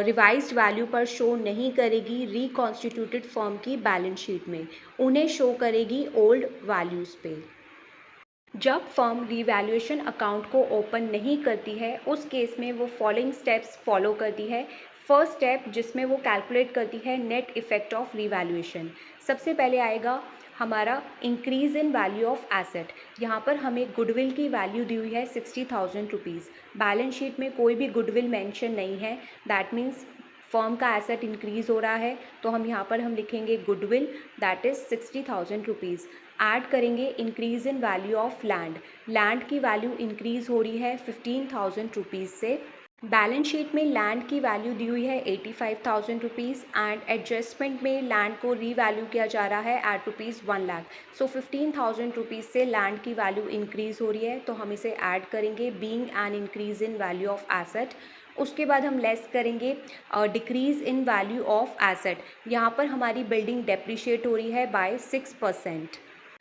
रिवाइज्ड वैल्यू पर शो नहीं करेगी रिकॉन्स्टिट्यूटेड फर्म की बैलेंस शीट में, उन्हें शो करेगी ओल्ड वैल्यूज़ पे। जब फर्म रीवैल्यूएशन अकाउंट को ओपन नहीं करती है उस केस में वो फॉलोइंग स्टेप्स फॉलो करती है। फर्स्ट स्टेप जिसमें वो कैलकुलेट करती है नेट इफेक्ट ऑफ रीवैल्यूएशन। सबसे पहले आएगा हमारा increase in value of asset. यहाँ पर हमें गुडविल की वैल्यू दी हुई है ₹60,000। बैलेंस शीट में कोई भी गुडविल मेंशन नहीं है। दैट मीन्स फर्म का एसेट इंक्रीज़ हो रहा है तो हम यहाँ पर लिखेंगे गुडविल दैट इज़ ₹60,000। ऐड करेंगे increase in value of land. Land की वैल्यू इंक्रीज़ हो रही है ₹15,000 से। बैलेंस शीट में लैंड की वैल्यू दी हुई है ₹85,000 एंड एडजस्टमेंट में लैंड को रीवैल्यू किया जा रहा है एट ₹1,00,000। सो ₹15,000 से लैंड की वैल्यू इंक्रीज़ हो रही है तो हम इसे ऐड करेंगे being an increase in value of asset. उसके बाद हम लेस करेंगे decrease in value of asset. यहाँ पर हमारी बिल्डिंग डेप्रिशिएट हो रही है बाय 6%।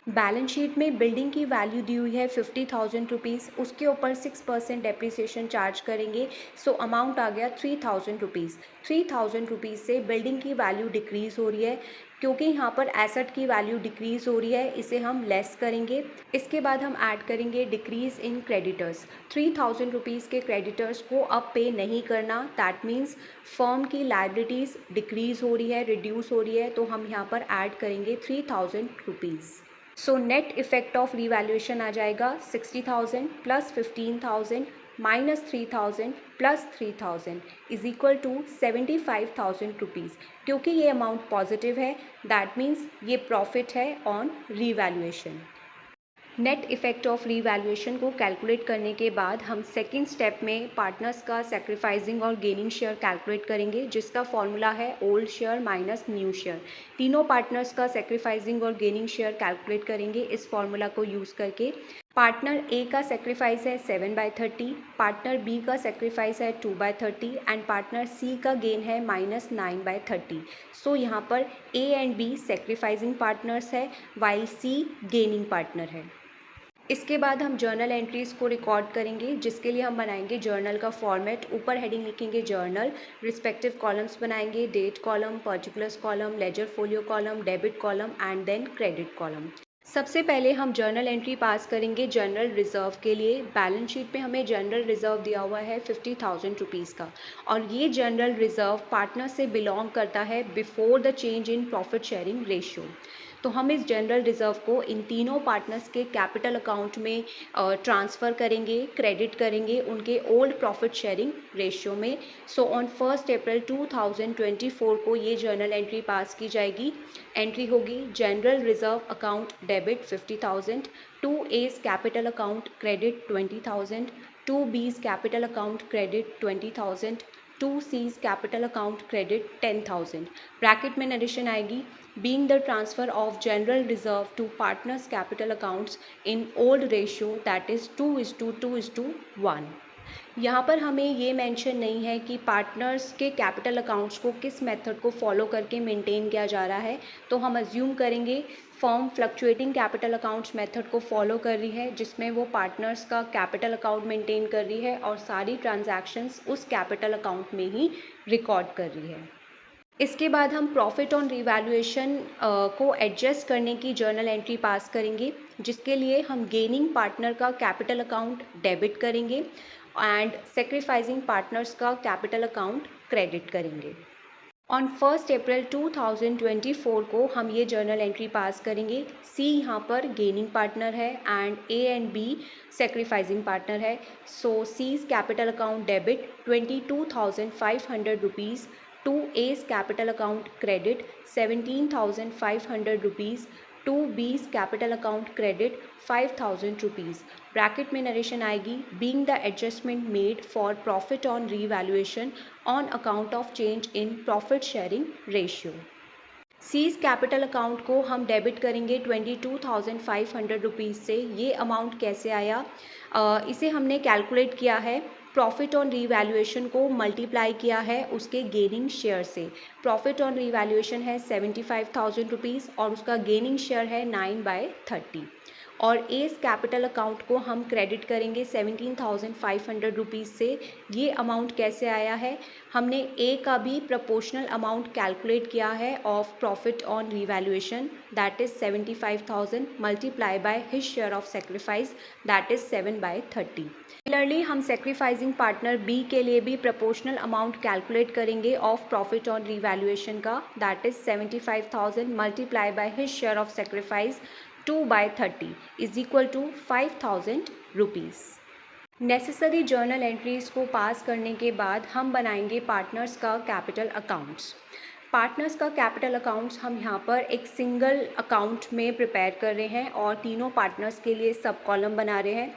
बैलेंस शीट में बिल्डिंग की वैल्यू दी हुई है ₹50,000, उसके ऊपर 6% डेप्रिसिएशन चार्ज करेंगे सो अमाउंट आ गया ₹3,000। ₹3,000 से बिल्डिंग की वैल्यू डिक्रीज़ हो रही है। क्योंकि यहाँ पर एसेट की वैल्यू डिक्रीज़ हो रही है इसे हम लेस करेंगे। इसके बाद हम ऐड करेंगे डिक्रीज़ इन क्रेडिटर्स। ₹3,000 के क्रेडिटर्स को अब पे नहीं करना। दैट मीन्स फर्म की लायबिलिटीज़ डिक्रीज़ हो रही है, रिड्यूस हो रही है तो हम यहाँ पर ऐड करेंगे ₹3,000। So net effect of revaluation आ जाएगा 60,000 plus 15,000 minus 3,000 plus 3,000 is equal to ₹75,000। क्योंकि ये अमाउंट पॉजिटिव है दैट मीन्स ये प्रॉफिट है on revaluation. Net effect of revaluation को कैलकुलेट करने के बाद हम सेकंड स्टेप में पार्टनर्स का सैक्रिफाइसिंग और गेनिंग शेयर कैलकुलेट करेंगे जिसका फॉर्मूला है old share minus new share. तीनों पार्टनर्स का सैक्रिफाइसिंग और गेनिंग शेयर कैलकुलेट करेंगे इस फॉर्मूला को यूज़ करके। पार्टनर ए का सेक्रीफाइस है 7/30, पार्टनर बी का सेक्रीफाइस है 2/30 एंड पार्टनर सी का गेन है -9/30। सो यहाँ पर A and B sacrificing partners है वाइल सी गेनिंग पार्टनर है। इसके बाद हम जर्नल एंट्रीज़ को रिकॉर्ड करेंगे जिसके लिए हम बनाएंगे जर्नल का फॉर्मेट। ऊपर हेडिंग लिखेंगे जर्नल, रिस्पेक्टिव कॉलम्स बनाएंगे date column, particulars column, ledger folio column, debit column and then credit column. सबसे पहले हम जर्नल एंट्री पास करेंगे जनरल रिजर्व के लिए। बैलेंस शीट पे हमें जनरल रिजर्व दिया हुआ है ₹50,000 का और ये जनरल रिजर्व पार्टनर से बिलोंग करता है before the change in profit sharing ratio. तो हम इस जनरल रिजर्व को इन तीनों पार्टनर्स के कैपिटल अकाउंट में ट्रांसफ़र करेंगे, क्रेडिट करेंगे उनके ओल्ड प्रॉफिट शेयरिंग रेशियो में। सो ऑन 1 अप्रैल 2024 को ये जर्नल एंट्री पास की जाएगी। एंट्री होगी general reserve account debit 50,000, to A's capital account credit 20,000, to B's capital account credit 20,000, to C's capital account credit 10,000। Bracket में addition आएगी being the transfer of general reserve to partners capital accounts in old ratio that is 2:2:1। यहाँ पर हमें ये mention नहीं है कि partners के कैपिटल अकाउंट्स को किस मेथड को फॉलो करके मेंटेन किया जा रहा है। तो हम अज्यूम करेंगे firm fluctuating capital accounts method को फॉलो कर रही है जिसमें वो पार्टनर्स का कैपिटल अकाउंट मेंटेन कर रही है और सारी ट्रांजैक्शंस उस कैपिटल अकाउंट में ही रिकॉर्ड कर रही है। इसके बाद हम प्रॉफिट ऑन रिवैल्यूएशन को एडजस्ट करने की जर्नल एंट्री पास करेंगे जिसके लिए हम गेनिंग पार्टनर का कैपिटल अकाउंट डेबिट करेंगे एंड सेक्रीफाइसिंग पार्टनर्स का कैपिटल अकाउंट क्रेडिट करेंगे। ऑन 1 अप्रैल 2024 को हम ये जर्नल एंट्री पास करेंगे। सी यहाँ पर गेनिंग पार्टनर है and A and B sacrificing partner है। So C's capital account debit 22,500 rupees to A's capital account credit 17,500 rupees to B's capital account credit 5,000 rupees. Bracket में narration आएगी, being the adjustment made for profit on revaluation on account of change in profit sharing ratio. C's capital account को हम debit करेंगे 22,500 rupees से। ये amount कैसे आया, इसे हमने कैलकुलेट किया है, प्रॉफिट ऑन रीवैल्यूएशन को मल्टीप्लाई किया है उसके गेनिंग शेयर से। प्रॉफिट ऑन रीवैल्यूएशन है 75,000 रुपीज़ और उसका गेनिंग शेयर है 9/30। और एज कैपिटल अकाउंट को हम क्रेडिट करेंगे 17,500 रुपीज़ से। ये अमाउंट कैसे आया है, हमने ए का भी प्रोपोर्शनल अमाउंट कैलकुलेट किया है of profit on revaluation, that is 75,000 multiply by his share of sacrifice, that is 7/30। Similarly हम सेक्रीफाइसिंग पार्टनर बी के लिए भी प्रोपोर्शनल अमाउंट कैलकुलेट करेंगे ऑफ प्रॉफिट ऑन रीवैल्यूएशन का, that is 75,000 multiply by his share of sacrifice 2/30 is equal to 5,000 rupees. Necessary journal entries को pass करने के बाद हम बनाएंगे पार्टनर्स का कैपिटल अकाउंट्स। पार्टनर्स का कैपिटल अकाउंट्स हम यहाँ पर एक सिंगल अकाउंट में प्रिपेयर कर रहे हैं और तीनों पार्टनर्स के लिए सब कॉलम बना रहे हैं।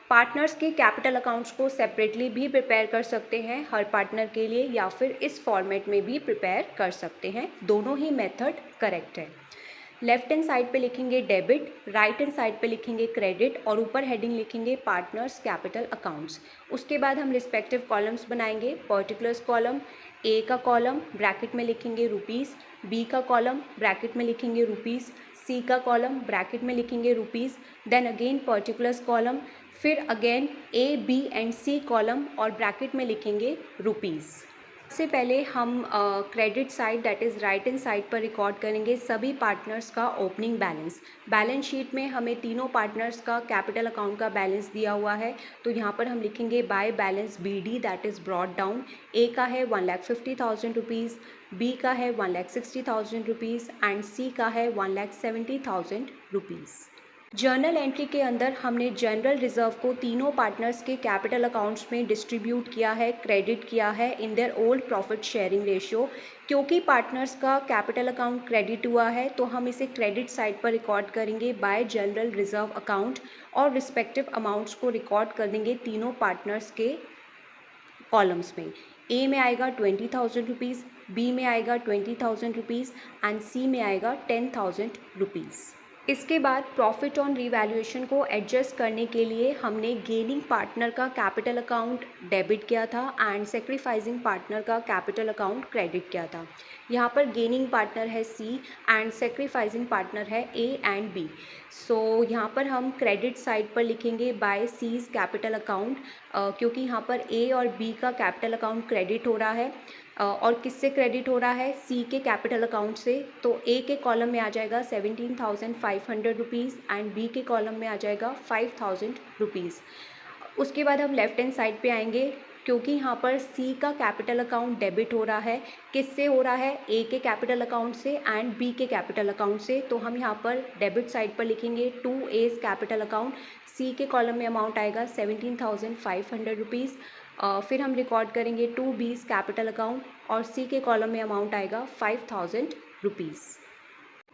पार्टनर्स के कैपिटल अकाउंट्स को सेपरेटली भी प्रिपेयर कर सकते हैं हर पार्टनर के लिए, या फिर इस फॉर्मेट में भी प्रिपेयर कर सकते हैं, दोनों ही मेथड करेक्ट है। लेफ्ट हैंड साइड पे लिखेंगे डेबिट, राइट हैंड साइड पे लिखेंगे क्रेडिट और ऊपर हेडिंग लिखेंगे पार्टनर्स कैपिटल अकाउंट्स। उसके बाद हम रिस्पेक्टिव कॉलम्स बनाएंगे। पर्टिकुलर्स कॉलम, ए का कॉलम ब्रैकेट में लिखेंगे रुपीज़, बी का कॉलम ब्रैकेट में लिखेंगे रुपीज़, सी का कॉलम ब्रैकेट में लिखेंगे rupees, then again particulars column, फिर अगेन A B and C column और ब्रैकेट में लिखेंगे रुपीज़। सबसे पहले हम credit side that is right hand side पर रिकॉर्ड करेंगे सभी पार्टनर्स का ओपनिंग बैलेंस। बैलेंस शीट में हमें तीनों पार्टनर्स का कैपिटल अकाउंट का बैलेंस दिया हुआ है, तो यहाँ पर हम लिखेंगे by balance BD that is brought down. A का है 1,50,000 रुपीज़, बी का है 1,60,000 रुपीज़ एंड सी का है 1,70,000 रुपीज़। जर्नल एंट्री के अंदर हमने जनरल रिजर्व को तीनों पार्टनर्स के कैपिटल अकाउंट्स में डिस्ट्रीब्यूट किया है, क्रेडिट किया है इन their old profit sharing ratio. क्योंकि पार्टनर्स का कैपिटल अकाउंट क्रेडिट हुआ है तो हम इसे क्रेडिट साइड पर रिकॉर्ड करेंगे बाय जनरल रिजर्व अकाउंट और रिस्पेक्टिव अमाउंट्स को रिकॉर्ड कर देंगे तीनों पार्टनर्स के कॉलम्स में। ए में आएगा 20,000 रुपीज़, बी में आएगा 20,000 रुपीज़ एंड सी में आएगा 10,000 रुपीज़। इसके बाद प्रॉफिट ऑन रीवैल्यूएशन को एडजस्ट करने के लिए हमने गेनिंग पार्टनर का कैपिटल अकाउंट डेबिट किया था एंड सेक्रीफाइसिंग पार्टनर का कैपिटल अकाउंट क्रेडिट किया था। यहाँ पर गेनिंग पार्टनर है सी एंड सेक्रीफाइसिंग पार्टनर है ए एंड बी। सो यहाँ पर हम क्रेडिट साइड पर लिखेंगे बाय सीज कैपिटल अकाउंट, क्योंकि यहाँ पर ए और बी का कैपिटल अकाउंट क्रेडिट हो रहा है और किससे क्रेडिट हो रहा है, सी के कैपिटल अकाउंट से। तो ए के कॉलम में आ जाएगा 17,500 रुपीज़ एंड बी के कॉलम में आ जाएगा 5,000 रुपीज़। उसके बाद हम लेफ्ट हैंड साइड पे आएंगे, क्योंकि यहाँ पर सी का कैपिटल अकाउंट डेबिट हो रहा है, किससे हो रहा है, ए के कैपिटल अकाउंट से एंड बी के कैपिटल अकाउंट से। तो हम यहाँ पर डेबिट साइड पर लिखेंगे टू एज कैपिटल अकाउंट। सी के कॉलम में अमाउंट आएगा 17,500 रुपीज़। फिर हम रिकॉर्ड करेंगे टू बीज कैपिटल अकाउंट और सी के कॉलम में अमाउंट आएगा 5,000 रुपीज़।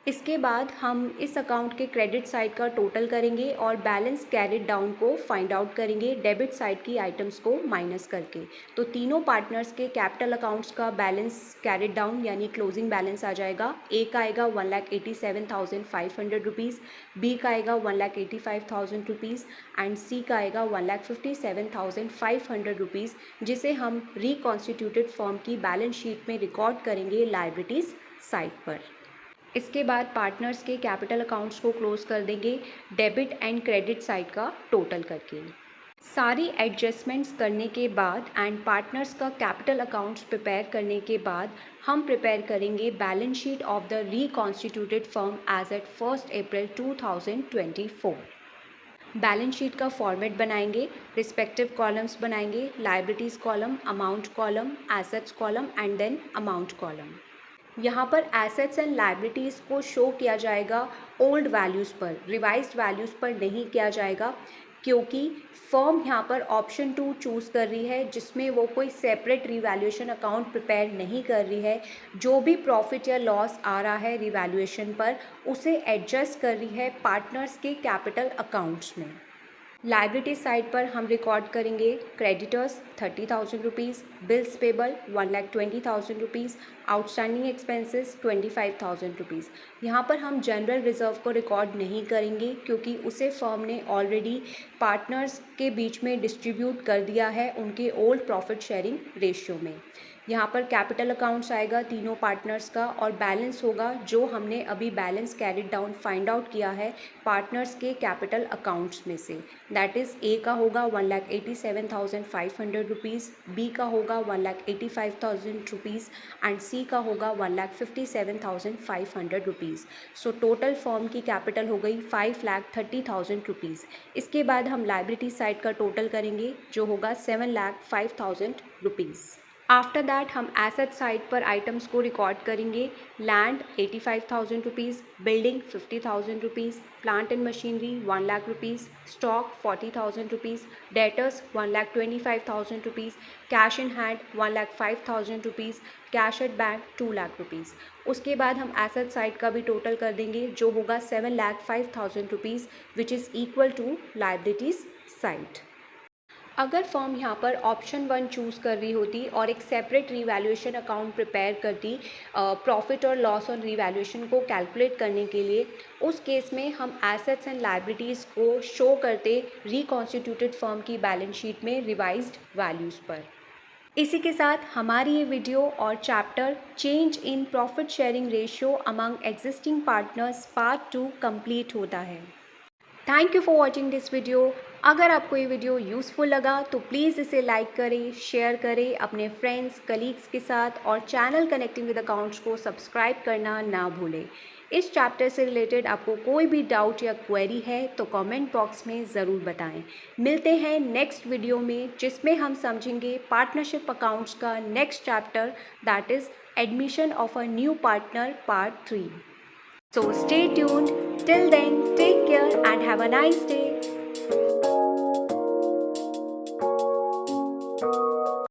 इसके बाद हम इस अकाउंट के क्रेडिट साइड का टोटल करेंगे और बैलेंस कैरिड डाउन को फाइंड आउट करेंगे डेबिट साइड की आइटम्स को माइनस करके। तो तीनों पार्टनर्स के कैपिटल अकाउंट्स का बैलेंस कैरिड डाउन यानी क्लोजिंग बैलेंस आ जाएगा। ए का आएगा 1,87,500 रुपीज़, बी का आएगा 1,85,000 रुपीज़ एंड सी का आएगा 1,57,500 रुपीज़, जिसे हम रिकॉन्स्टिट्यूटेड फर्म की बैलेंस शीट में रिकॉर्ड करेंगे लायबिलिटीज़ साइड पर। इसके बाद पार्टनर्स के कैपिटल अकाउंट्स को क्लोज कर देंगे डेबिट एंड क्रेडिट साइड का टोटल करके। सारी एडजस्टमेंट्स करने के बाद एंड पार्टनर्स का कैपिटल अकाउंट्स प्रिपेयर करने के बाद हम प्रिपेयर करेंगे balance sheet of the reconstituted firm as at 1 April 2024। Balance sheet का फॉर्मेट बनाएंगे, रिस्पेक्टिव कॉलम्स बनाएंगे, liabilities column, amount column, assets column and then amount column. यहाँ पर एसेट्स एंड लाइबिलिटीज़ को शो किया जाएगा ओल्ड वैल्यूज़ पर, रिवाइज्ड वैल्यूज़ पर नहीं किया जाएगा, क्योंकि फर्म यहाँ पर ऑप्शन 2 चूज़ कर रही है जिसमें वो कोई सेपरेट रिवैल्यूएशन अकाउंट प्रिपेयर नहीं कर रही है। जो भी प्रॉफिट या लॉस आ रहा है रिवैल्यूएशन पर, उसे एडजस्ट कर रही है पार्टनर्स के कैपिटल अकाउंट्स में। लाइबिलिटी साइड पर हम रिकॉर्ड करेंगे creditors 30,000 rupees, bills payable 1,20,000 rupees, outstanding expenses 25,000 rupees. यहाँ पर हम जनरल रिजर्व को रिकॉर्ड नहीं करेंगे क्योंकि उसे फर्म ने ऑलरेडी पार्टनर्स के बीच में डिस्ट्रीब्यूट कर दिया है उनके ओल्ड प्रॉफिट शेयरिंग रेशियो में। यहाँ पर कैपिटल अकाउंट्स आएगा तीनों पार्टनर्स का और बैलेंस होगा जो हमने अभी balance carried down find out किया है पार्टनर्स के कैपिटल अकाउंट्स में से। दैट इज़ ए का होगा 1,87,500 रुपीज़, बी का होगा 1,85,000 रुपीज़ एंड सी का होगा 1,57,500 रुपीज़। सो टोटल फर्म की कैपिटल हो गई 5,30,000 रुपीज़। इसके बाद हम लाइबिलिटी साइड का टोटल करेंगे जो होगा 7,05,000 रुपीज़। आफ्टर दैट हम एसेट साइड पर आइटम्स को रिकॉर्ड करेंगे। Land 85,000 rupees, building 50,000 rupees, plant and machinery 1 lakh rupees, stock 40,000 rupees, debtors 1,25,000 rupees, cash in hand 1,05,000 rupees, cash at bank 2 lakh rupees. उसके बाद हम एसेट साइड का भी टोटल कर देंगे जो होगा 7,05,000 rupees which is equal to liabilities side. अगर फर्म यहाँ पर ऑप्शन 1 चूज़ कर रही होती और एक सेपरेट रीवैल्यूएशन अकाउंट प्रिपेयर करती प्रॉफिट और लॉस और रीवैल्यूएशन को कैलकुलेट करने के लिए, उस केस में हम एसेट्स एंड लाइबिलिटीज़ को शो करते रिकॉन्स्टिट्यूटेड फर्म की बैलेंस शीट में रिवाइज्ड वैल्यूज़ पर। इसी के साथ हमारी ये वीडियो और chapter change in profit sharing ratio among existing partners part 2 complete होता है। Thank you for watching this video. अगर आपको ये वीडियो यूज़फुल लगा तो प्लीज़ इसे लाइक करें, शेयर करें अपने फ्रेंड्स, कलीग्स के साथ और चैनल कनेक्टिंग विद अकाउंट्स को सब्सक्राइब करना ना भूलें। इस चैप्टर से रिलेटेड आपको कोई भी डाउट या क्वेरी है तो कमेंट बॉक्स में ज़रूर बताएं। मिलते हैं नेक्स्ट वीडियो में जिसमें हम समझेंगे पार्टनरशिप अकाउंट्स का next chapter that is admission of a new partner part 3। So stay tuned. Till then, take care and have a nice day.